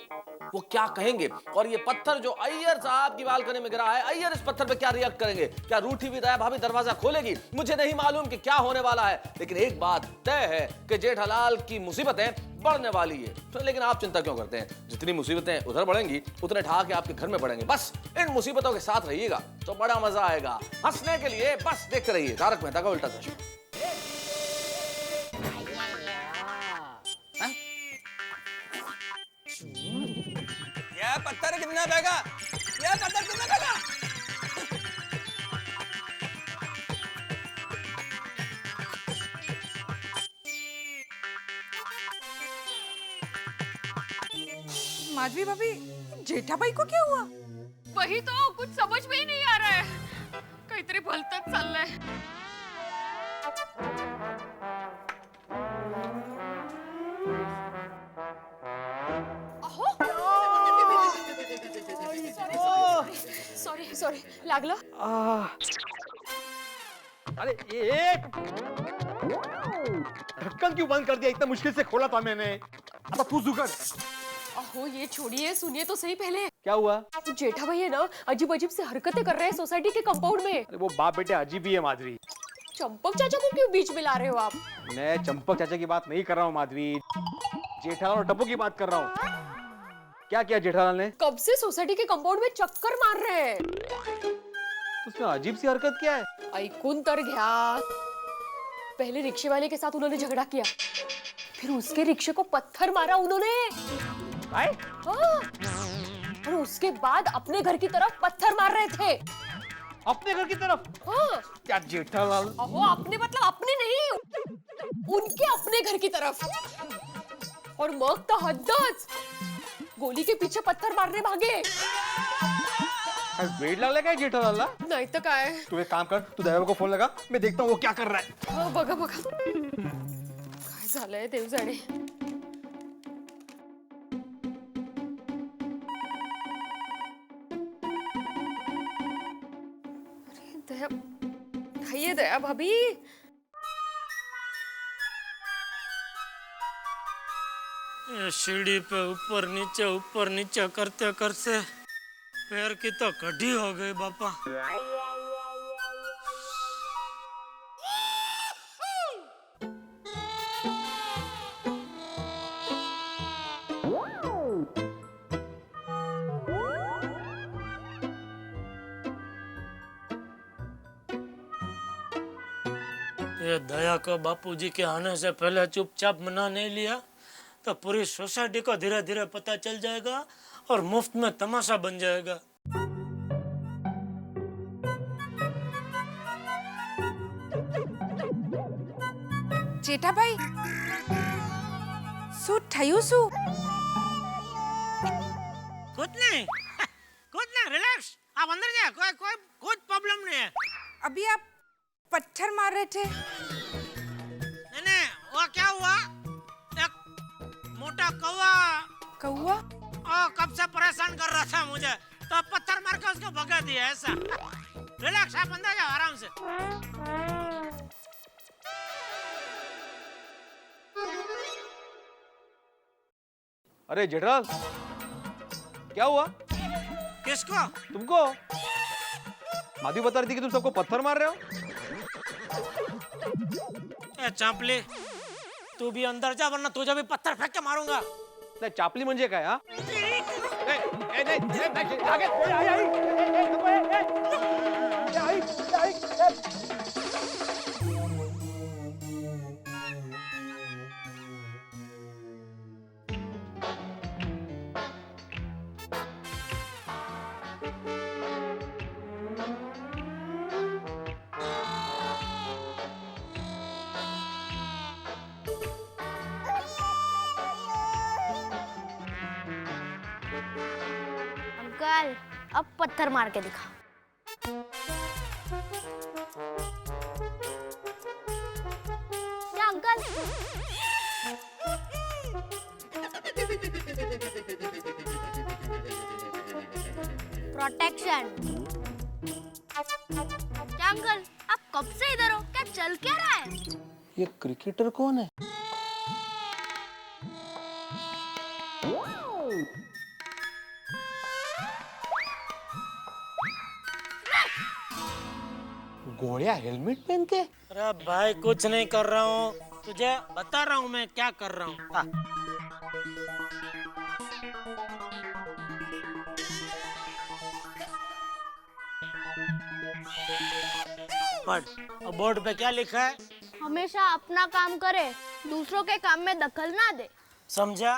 वो क्या कहेंगे? और ये पत्थर जो अय्यर साहब की बालकनी में गिरा है, अय्यर इस पत्थर पे क्या रिएक्ट करेंगे? क्या रूठी हुई दया भाभी दरवाजा खोलेगी? मुझे नहीं मालूम कि क्या होने वाला है, लेकिन एक बात तय है कि जेठालाल की मुसीबतें बढ़ने वाली है। तो लेकिन आप चिंता क्यों करते हैं? जितनी मुसीबतें उधर बढ़ेंगी उतने ठहाके आपके घर में बढ़ेंगे। बस इन मुसीबतों के साथ रहिएगा तो बड़ा मजा आएगा। हंसने के लिए बस देखते रहिए तारक मेहता का उल्टा चश्मा। यह पत्थर कितना देगा? यह पत्थर कितना देगा? माधवी भाभी, जेठा भाई को क्या हुआ? वही तो कुछ समझ में ही नहीं आ रहा है, काहीतरी भलतंच चाललंय। सॉरी सॉरी, लागलं? अरे ये ढक्कन क्यों बंद कर दिया? इतना मुश्किल से खोला था मैंने। अब तू जुगाड़। अहो ये छोड़िए, सुनिए तो सही पहले। क्या हुआ? जेठा भाई है ना, अजीब अजीब से हरकतें कर रहे हैं सोसाइटी के कंपाउंड में। अरे वो बाप बेटे अजीब ही है माधवी। चंपक चाचा को क्यों बीच में ला रहे हो आप? मैं चंपक चाचा की बात नहीं कर रहा हूँ माधवी, जेठालाल और टप्पू की बात कर रहा हूँ। क्या किया जेठालाल ने? कब से सोसाइटी के कंपाउंड में चक्कर मार रहे हैं। उसमें अजीब सी हरकत क्या है? ऐकून तर घ्या। पहले रिक्शे वाले के साथ उन्होंने झगड़ा किया, फिर उसके रिक्शे को पत्थर मारा उन्होंने। हाँ। और उसके बाद अपने घर की तरफ पत्थर मार रहे थे। अपने घर की तरफ? हाँ। क्या जेठालाल? अहो अपने मतलब अपने नहीं, उनके अपने घर की तरफ। और मग तो हद्दच, गोली के पीछे पत्थर मारने भागे। वेट लागला काय जेठालालला? नहीं तो काय। तू एक काम कर, तू दयाबा को फोन लगा, मैं देखता हूँ वो क्या कर रहा है। हाँ बघा बघा काय झालंय देव जाणे। दया, खाइए दया भाभी। सीढ़ी पे ऊपर नीचे करते करते पैर की तो कड़ी हो गई बापा। ये दया को बापूजी के आने से पहले चुपचाप मना नहीं लिया तो पूरी सोसाइटी को धीरे धीरे पता चल जाएगा और मुफ्त में तमाशा बन जाएगा। जेठा भाई, શું થયું શું? कुछ नहीं, रिलैक्स। आप अंदर जाए, कोई प्रॉब्लम नहीं है। अभी आप पत्थर मार रहे थे। नहीं, वो क्या हुआ, एक मोटा कौवा कब से परेशान कर रहा था मुझे, तो पत्थर मार के उसको भगा दिया ऐसा। रिलैक्स, आप अंदर जाओ आराम से। अरे जेठालाल, क्या हुआ? किसको? तुमको। माधवी बता रही थी कि तुम सबको पत्थर मार रहे हो। ए चापली, तू भी अंदर जा वरना तुझे भी पत्थर फेंक के मारूंगा। नाही, चापली म्हणजे काय? हा? पत्थर मार के दिखा। क्या अंकल? प्रोटेक्शन। क्या अंकल आप कब से इधर हो? क्या चल क्या रहा है? ये क्रिकेटर कौन है? गोलिया हेलमेट पहन के? अरे भाई कुछ नहीं कर रहा हूँ, तुझे बता रहा हूँ मैं क्या कर रहा हूँ। पढ़, बोर्ड पे क्या लिखा है? हमेशा अपना काम करे, दूसरों के काम में दखल ना दे। समझा?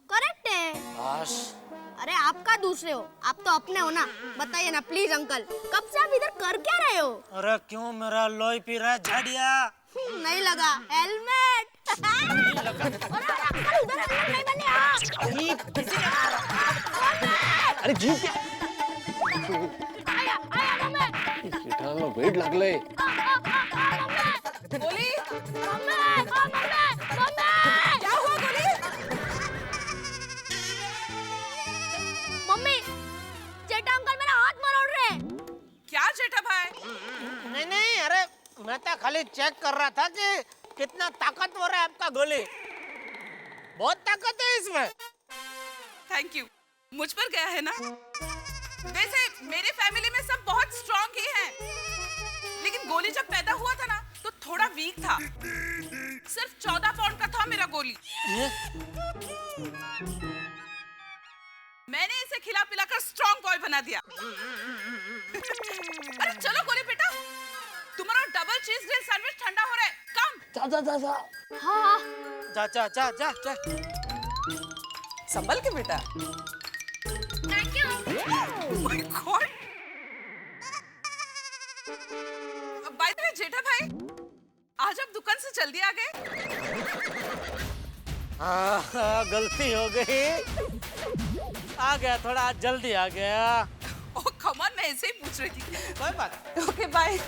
करेक्ट है। बस। अरे आपका दूसरे हो, आप तो अपने हो ना। बताइए ना प्लीज अंकल, कब से आप इधर कर क्या रहे हो? अरे क्यों मेरा लोही पी रहा है झाड़िया? नहीं लगा हेलमेट। अरे अंकल उधर हेलमेट नहीं बने। अरे जी क्या? वेट लगले। गोली क्या हुआ गोली? मम्मी, जेठा अंकल मेरा हाथ मरोड़ रहे हैं। क्या जेठा भाई? नहीं नहीं, अरे मैं तो खाली चेक कर रहा था कि कितना ताकतवर है आपका गोली। बहुत ताकत है इसमें। थैंक यू, मुझ पर गया है ना। वैसे मेरे फैमिली में सब बहुत स्ट्रांग ही हैं, लेकिन गोली जब पैदा हुआ था ना तो थोड़ा वीक था। सिर्फ 14 पाउंड का था मेरा गोली। मैंने इसे खिला पिलाकर स्ट्रांग बॉय बना दिया। अरे चलो गोली बेटा, तुम्हारा डबल चीज ग्रिल सैंडविच ठंडा हो रहा है। कम जा जा जा। हाँ जा जा जा जा जा। संभल के बेटा। Thank you. Oh my God! By the way Jetha bhai, आज आप दुकान से जल्दी आ गए? हाँ, गलती हो गई। आ गया, थोड़ा आज जल्दी आ गया। ओह कम ऑन, मैं ऐसे ही पूछ रही थी। कोई बात। Okay bye.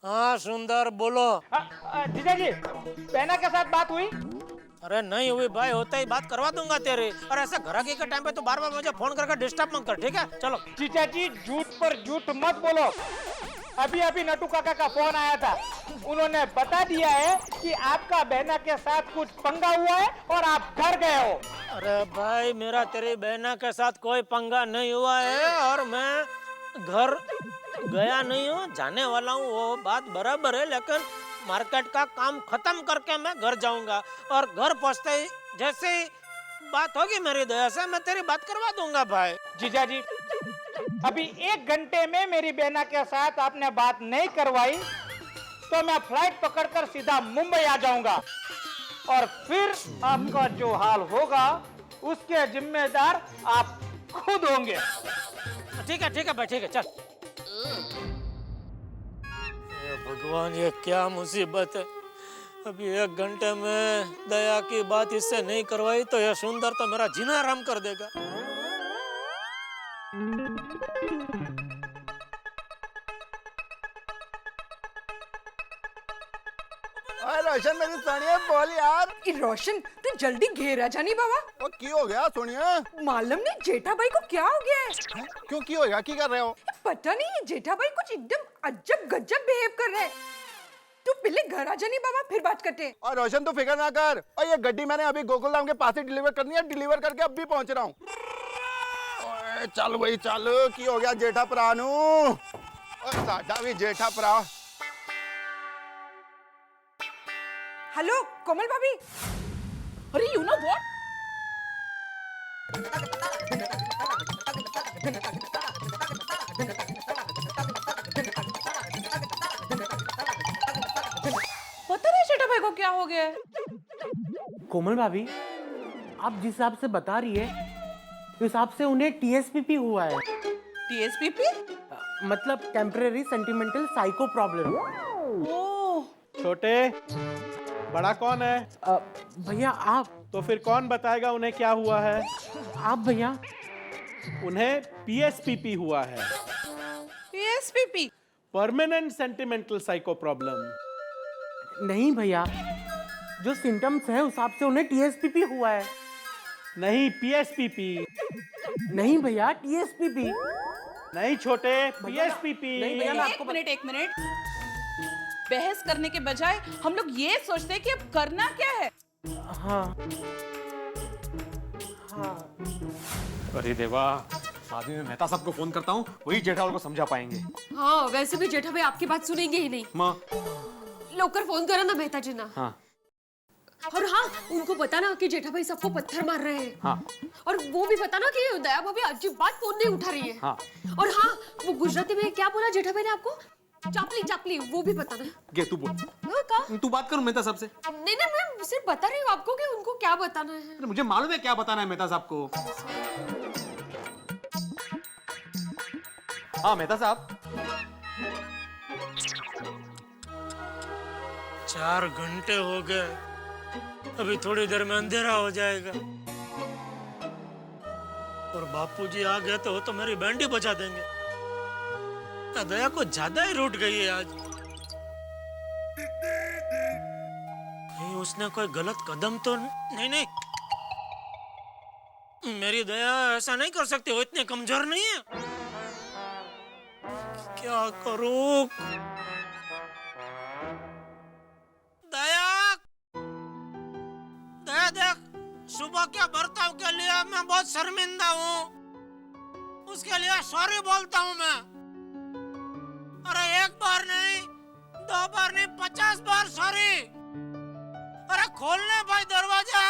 हाँ सुंदर बोलो। जीजा जी, बहना के साथ बात हुई? अरे नहीं हुई भाई, होता ही बात करवा दूंगा तेरी। और ऐसा घराकी के टाइम पे तो बार बार मुझे फोन करके डिस्टर्ब मत कर, ठीक है? चलो। जीजा जी झूठ पर झूठ मत बोलो। अभी अभी नटू काका का फोन आया था, उन्होंने बता दिया है कि आपका बहना के साथ कुछ पंगा हुआ है और आप घर गए हो। अरे भाई मेरा तेरी बहना के साथ कोई पंगा नहीं हुआ है और मैं घर गया नहीं हूँ, जाने वाला हूँ, वो बात बराबर है। लेकिन मार्केट का काम खत्म करके मैं घर जाऊंगा और घर पहुँचते ही जैसे ही बात होगी मेरी दया से मैं तेरी बात करवा दूंगा भाई। जीजा जी अभी 1 घंटे में मेरी बहना के साथ आपने बात नहीं करवाई तो मैं फ्लाइट पकड़कर सीधा मुंबई आ जाऊंगा और फिर आपका जो हाल होगा उसके जिम्मेदार आप खुद होंगे। ठीक है भाई, ठीक है, चल। भगवान ये क्या मुसीबत है। अभी 1 घंटे में दया की बात इससे नहीं करवाई तो ये सुंदर तो मेरा जीना आराम कर देगा। रोशन मेरी सोनिया बोल यार। रोशन तू जल्दी घेर आ जानी बाबा। वो की हो गया सोनिया? मालूम नहीं जेठा भाई को क्या हो गया है। क्यों की होगा? की कर रहे हो? पता नहीं, ये जेठा भाई कुछ एकदम अजब गजब बिहेव कर रहे हैं। तू पहले घर आ जानी बाबा, फिर बात करते हैं। और रोशन तू फिक्र ना कर, और ये गड्डी मैंने अभी गोकुलधाम के पास ही डिलीवर करनी है, डिलीवर करके अब भी पहुंच रहा हूँ। चल भाई चल, की हो गया जेठा प्राणू? साडा भी जेठा प्रा। हेलो कोमल भाभी। अरे यू नो व्हाट, पता नहीं जेठा भाई को क्या हो गया है। कोमल भाभी, आप जिस हिसाब से बता रही है उस हिसाब से उन्हें टीएसपीपी हुआ है। टीएसपीपी? मतलब टेम्परेरी सेंटिमेंटल साइको प्रॉब्लम। ओह, छोटे, बड़ा कौन है? भैया आप। तो फिर कौन बताएगा उन्हें क्या हुआ है? आप भैया। उन्हें पीएसपीपी हुआ है। PSPP? Permanent sentimental psycho problem. नहीं भैया, जो सिम्टम्स है उस हिसाब से उन्हें टीएसपीपी हुआ है। नहीं, पीएसपीपी। नहीं भैया, टीएसपीपी। नहीं छोटे, पीएसपीपी। नहीं भैया, मैं आपको एक मिनट। बहस करने के बजाय हम लोग ये सोचते हैं कि अब करना क्या है। हाँ हाँ। अरे देवा, बाद में मेहता साहब को फोन करता हूँ, वही जेठालाल को समझा पाएंगे। हाँ, वैसे भी जेठा भाई आपकी बात सुनेंगे ही नहीं। माँ, लौकर फोन करो ना मेहता जी ना। हाँ। और हाँ, उनको पता ना कि जेठा भाई सबको पत्थर मार रहे हैं। हाँ। और वो भी पता ना कि दया भाभी अजीब बात फोन नहीं उठा रही है। हाँ। और हाँ, वो गुजराती में क्या बोला जेठा भाई ने आपको? चापली चापली, वो भी पता ना। गे तू बोल। हाँ, का? तू बात करो मेहता साहब से। नहीं नहीं, मैं सिर्फ बता रही हूँ आपको कि उनको क्या बताना है। अरे मुझे मालूम है क्या बताना है मेहता साहब को। हाँ मेहता साहब। 4 घंटे हो गए, अभी थोड़ी देर में अंधेरा हो जाएगा और बापूजी आ गए तो वो तो मेरी बैंडी बजा देंगे। दया को ज्यादा ही रूठ गई है आज। नहीं, उसने कोई गलत कदम तो नहीं। मेरी दया ऐसा नहीं कर सकती, वो इतने कमजोर नहीं है। क्या करूं? दया देख, सुबह के बर्ताव के लिए मैं बहुत शर्मिंदा हूँ, उसके लिए सॉरी बोलता हूँ मैं। अरे 1 बार नहीं, 2 बार नहीं, 50 बार सॉरी। अरे खोलने भाई दरवाजा,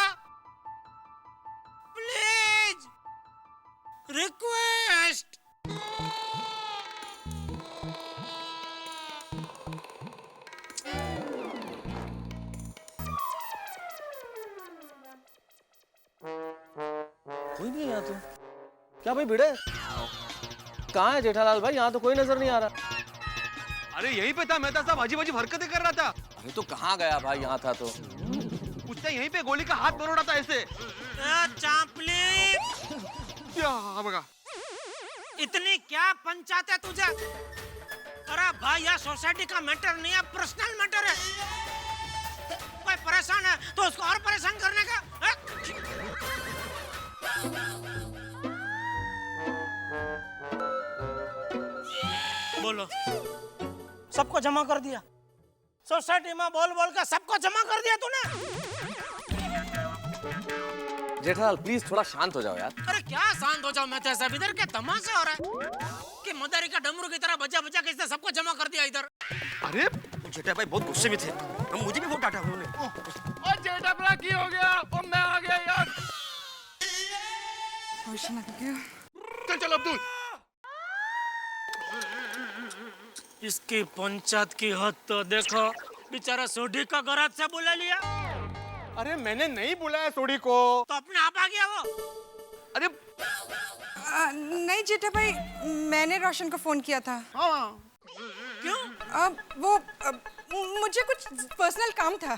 प्लीज, रिक्वेस्ट। कोई नहीं है यहाँ तो। क्या भाई भिड़े? कहाँ है जेठालाल भाई? यहाँ तो कोई नजर नहीं आ रहा। अरे यहीं पे था मेहता साहब, अजीब अजीब हरकतें कर रहा था। अरे तो कहाँ गया भाई? यहाँ था तो। उसने यहीं पे गोली का हाथ मरोड़ा था ऐसे। चांपली, क्या बगा? इतनी क्या पंचायत है तुझे? अरे भाई, यह सोसाइटी का मैटर नहीं है, पर्सनल मैटर है। कोई परेशान है तो उसको और परेशान करने का है? बोलो, सबको जमा कर दिया? सोसाइटी में बोल बोल कर सबको जमा कर दिया तूने? जेठालाल प्लीज थोड़ा शांत हो जाओ यार। अरे क्या शांत हो जाओ? मैं तो ऐसा इधर के तमाशे हो रहा है कि मदारी का डमरू की तरह बजा बजा के इसने सबको जमा कर दिया इधर। अरे जेठा भाई बहुत गुस्से में थे, हम मुझे भी बहुत डांटा उन्होंने। और जेठा भला की हो गया? और मैं आ गया यार। चल चल अब्दुल। इसकी पंचायत की हद तो देखो, बेचारा सोडी का गराज से बुला लिया। अरे मैंने नहीं बुलाया सोडी को। तो अपने आप आ गया वो। अरे नहीं जेठा भाई, मैंने रोशन को फोन किया था। हाँ। क्यों? मुझे कुछ पर्सनल काम था।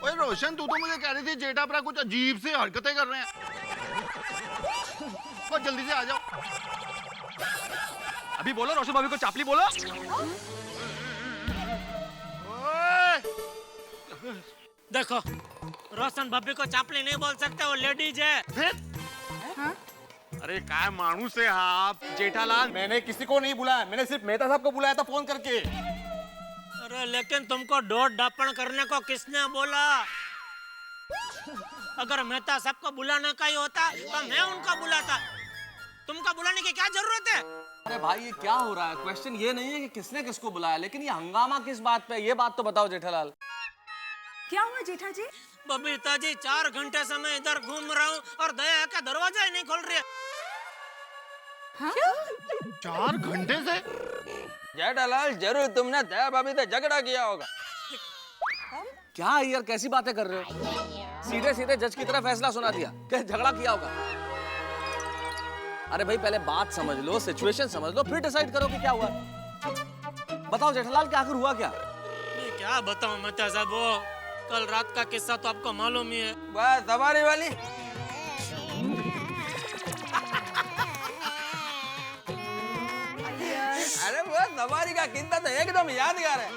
ओए रोशन, तू तो मुझे कह रही थी जेठा पर कुछ अजीब सी हरकतें कर रहे हैं। बहुत जल्दी से आ जाओ। अभी बोलो, रोशन भाभी को चापली बोलो। देखो, रोशन भाभी को चापली नहीं बोल सकते, वो लेडीज है। अरे काय मानुस है आप जेठालाल। मैंने किसी को नहीं बुलाया, मैंने सिर्फ मेहता साहब को बुलाया था फोन करके। अरे लेकिन तुमको डोट डापण करने को किसने बोला? अगर मेहता साहब को बुलाने का ही होता तो मैं उनका बुलाता। तुमको बुलाने की क्या जरूरत है? अरे भाई ये क्या हो रहा है? क्वेश्चन ये नहीं है कि किसने किसको बुलाया, लेकिन ये हंगामा किस बात पे? ये बात तो बताओ जेठालाल। क्या हुआ जेठा जी? बबीता जी, 4 घंटे से मैं इधर घूम रहा हूँ और दया का दरवाजा ही नहीं खोल रही है। हाँ? 4 घंटे से? जेठालाल जरूर तुमने दया भाभी से झगड़ा किया होगा। क्या यार कैसी बातें कर रहे हो? सीधे सीधे जज की तरह फैसला सुना दिया। क्या झगड़ा किया होगा? अरे भाई पहले बात समझ लो, सिचुएशन समझ लो, फिर डिसाइड करो कि क्या हुआ। बताओ जेठालाल क्या आखिर हुआ क्या? मैं क्या बताऊं मेहता साहब, वो कल रात का किस्सा तो आपको मालूम ही है। बस सवारी वाली। अरे वो सवारी का किस्सा तो एकदम यादगार है।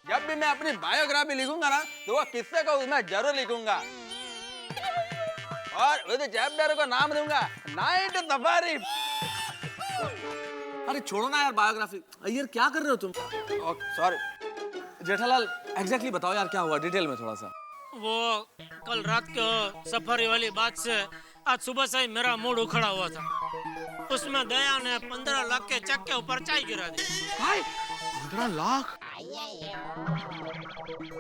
जब भी मैं अपनी बायोग्राफी लिखूंगा ना तो वो किस्से को उसमें जरूर लिखूंगा और उस चैप्टर को नाम दूंगा नाइट सफारी। अरे छोड़ो ना यार बायोग्राफी। यार क्या कर रहे हो तुम? सॉरी जेठालाल एग्जैक्टली बताओ यार क्या हुआ, डिटेल में थोड़ा सा। वो कल रात के सफारी वाली बात से आज सुबह से ही मेरा मूड उखड़ा हुआ था। उसमें दया ने 15 लाख के चेक के ऊपर चाय गिरा दी। 15 लाख?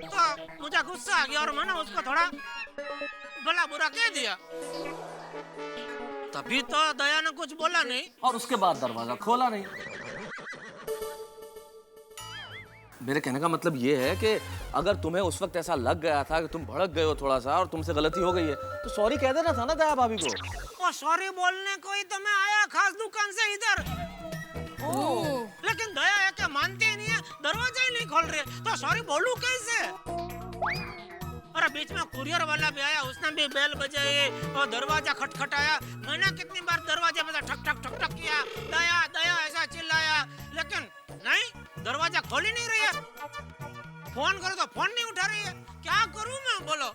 तो मुझे गुस्सा आ गया और मैंने उसको थोड़ा भला बुरा कह दिया। तभी तो दया ने कुछ बोला नहीं और उसके बाद दरवाजा खोला नहीं। मेरे कहने का मतलब ये है कि अगर तुम्हें उस वक्त ऐसा लग गया था कि तुम भड़क गए हो थोड़ा सा और तुमसे गलती हो गई है तो सॉरी कह देना था ना दया भाभी को। और सॉरी बोलने को ही तो मैं आया खास दुकान से इधर। लेकिन दया है कि मानते ही नहीं है, दरवाजा ही नहीं खोल रहे, तो सॉरी बोलूं कैसे? अरे बीच में कुरियर वाला भी आया, उसने भी बेल बजाई और दरवाजा खटखटाया। मैंने कितनी बार दरवाजे पे ठक ठक ठक ठक किया, दया दया ऐसा चिल्लाया, लेकिन नहीं, दरवाजा खोल ही नहीं रही है। फोन करो तो फोन नहीं उठा रही है। क्या करूं मैं, बोलो?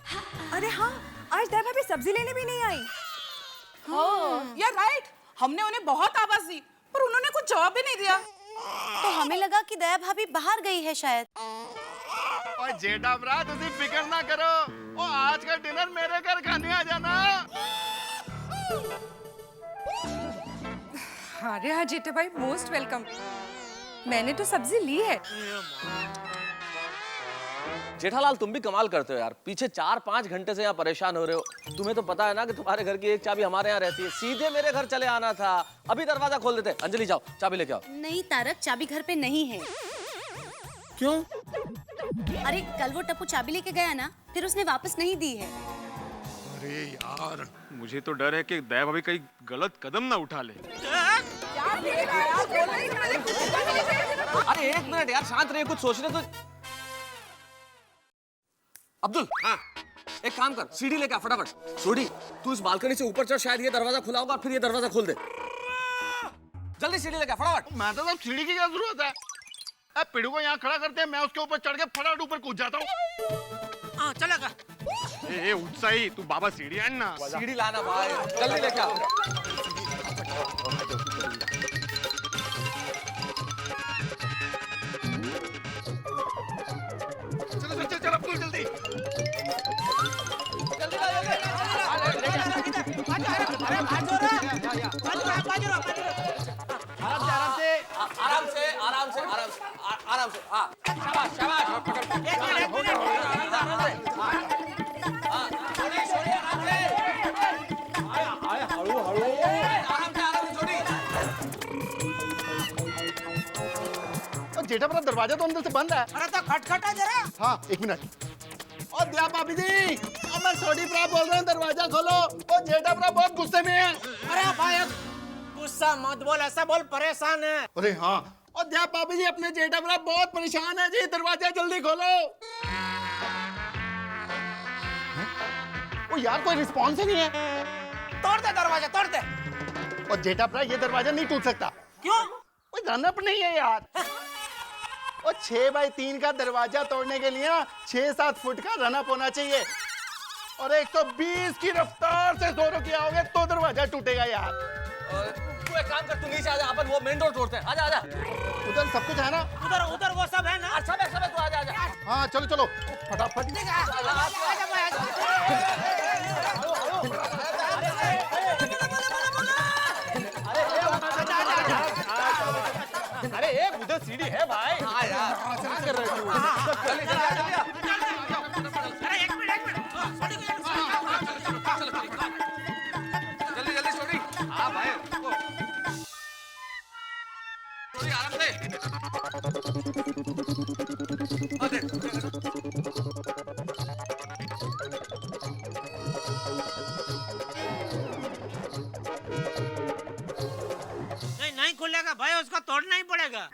अरे हाँ, आज दया भाभी सब्जी लेने भी नहीं आई। यार राइट, हमने उन्हें बहुत आवाज दी पर उन्होंने कुछ जवाब भी नहीं दिया। तो हमें लगा कि दया भाभी बाहर गई है शायद। और जेठा भरा तुसी फिक्र ना करो, ओ आज का डिनर मेरे घर खाने आ जाना। अरे हाँ जेठा भाई, मोस्ट वेलकम। मैंने तो सब्जी ली है। जेठालाल तुम भी कमाल करते हो यार, पीछे 4-5 घंटे से यहाँ परेशान हो रहे हो। तुम्हें तो पता है ना कि तुम्हारे घर की एक चाबी हमारे यहाँ रहती है, सीधे मेरे घर चले आना था। अभी दरवाजा खोल देते। अंजलि जाओ चाबी लेके आओ। नहीं तारक, चाबी घर पे नहीं है। क्यों? अरे कल वो टप्पू चाबी लेके गया ना, फिर उसने वापस नहीं दी है। अरे यार, मुझे तो डर है कि दया भाभी कहीं गलत कदम ना उठा ले। अरे एक मिनट यार, शांत रहिए, कुछ सोचने तो। अब्दुल, हाँ एक काम कर, सीढ़ी लेके आ फटाफट। छोड़ी तू इस बालकनी से ऊपर चढ़, शायद ये दरवाजा खुला होगा, फिर ये दरवाजा खोल दे। जल्दी सीढ़ी लेके आ फटाफट। मैं तो सब सीढ़ी की क्या जरूरत है? अब पिड़ू को यहाँ खड़ा करते हैं, मैं उसके ऊपर चढ़ के फटाफट ऊपर कूद जाता हूँ। हाँ चलेगा। ए उत्साही, तू बाबा सीढ़ी आन ना। सीढ़ी लाना भाई, जल्दी लेके आ। चलो चल चल अब्दुल जल्दी। आराम से आराम से आराम से आराम से। हाँ शाबाश शाबाश। जेठा भरा दरवाजा तो अंदर से बंद है। अरे तो खटखटा जरा। हाँ एक मिनट। और दया भाभी जी, और मैं सोडी भरा बोल रहा हूँ, दरवाजा खोलो। और जेठा भरा बहुत गुस्से में है। अरे भाई गुस्सा मत बोल, ऐसा बोल परेशान है। अरे हाँ, और दया भाभी जी अपने जेठा भरा बहुत परेशान है जी, दरवाजा जल्दी खोलो। ओ यार कोई रिस्पॉन्स ही नहीं है। तोड़ दे दरवाजा, तोड़ दे। और जेठा भरा ये दरवाजा नहीं टूट सकता। क्यों? कोई रनअप नहीं है यार। और 6x3 का दरवाजा तोड़ने के लिए 6-7 फुट का रनअप होना चाहिए। और 120 की रफ्तार से जोरों की आओगे तो दरवाजा टूटेगा यार। तू एक काम कर, तू नीचे आजा, अपन वो मेन डोर तोड़ते हैं। आजा आजा। उधर सब कुछ है ना? उधर उधर वो सब है ना? सब है तू आजा आजा। हाँ चलो चलो फटाफट। अरे एक उधर सीढ़ी है भाई। हाँ यार क्या कर रहे हो? जल्दी जल्दी अरे एक मिनट छोटी जल्दी जल्दी छोड़ी। हाँ भाई छोड़ी आराम से। का भाई उसको तोड़ना ही पड़ेगा।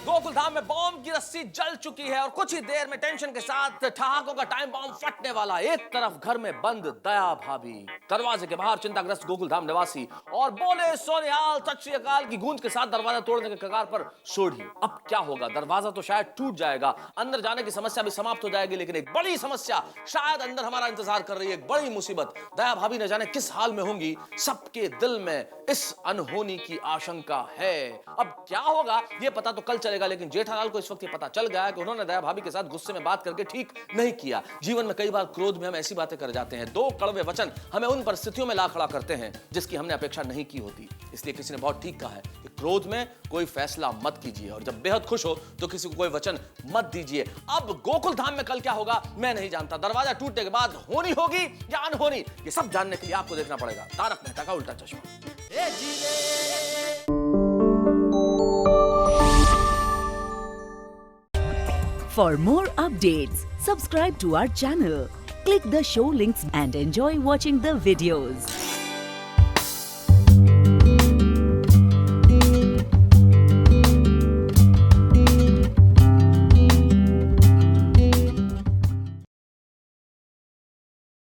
गोकुलधाम में बॉम्ब की रस्सी जल चुकी है और कुछ ही देर में टेंशन के साथ ठहाकों का टाइम बॉम्ब फटने वाला। एक तरफ घर में बंद दया भाभी, दरवाजे के बाहर चिंताग्रस्त गोकुलधाम निवासी और बोले सोनिहाल सत श्री अकाल की गूंज के साथ दरवाजा तोड़ने के कगार पर सोढ़ी। अब क्या होगा? दरवाजा तो शायद टूट जाएगा, अंदर जाने की समस्या भी समाप्त हो जाएगी, लेकिन एक बड़ी समस्या शायद अंदर हमारा इंतजार कर रही है, एक बड़ी मुसीबत। दया भाभी न जाने किस हाल में होंगी, सबके दिल में इस अनहोनी की आशंका है। अब क्या होगा ये पता तो कल चलेगा, लेकिन जेठालाल को इस वक्त ये पता चल गया कि उन्होंने दया भाभी के साथ गुस्से में बात करके ठीक नहीं किया। जीवन में कई बार क्रोध में हम ऐसी बातें कर जाते हैं, दो कड़वे वचन हमें उन परिस्थितियों में ला खड़ा करते हैं जिसकी हमने अपेक्षा नहीं की होती। इसलिए किसी ने बहुत ठीक कहा है कि क्रोध में कोई फैसला मत कीजिए और जब बेहद खुश हो तो किसी को कोई वचन मत दीजिए। अब गोकुलधाम में कल क्या होगा मैं नहीं जानता। दरवाजा टूटने के बाद होनी होगी या अनहोनी, ये सब जानने के लिए आपको देखना पड़ेगा तारक मेहता का उल्टा चश्मा। For more updates, subscribe to our channel, click the show links and enjoy watching the videos.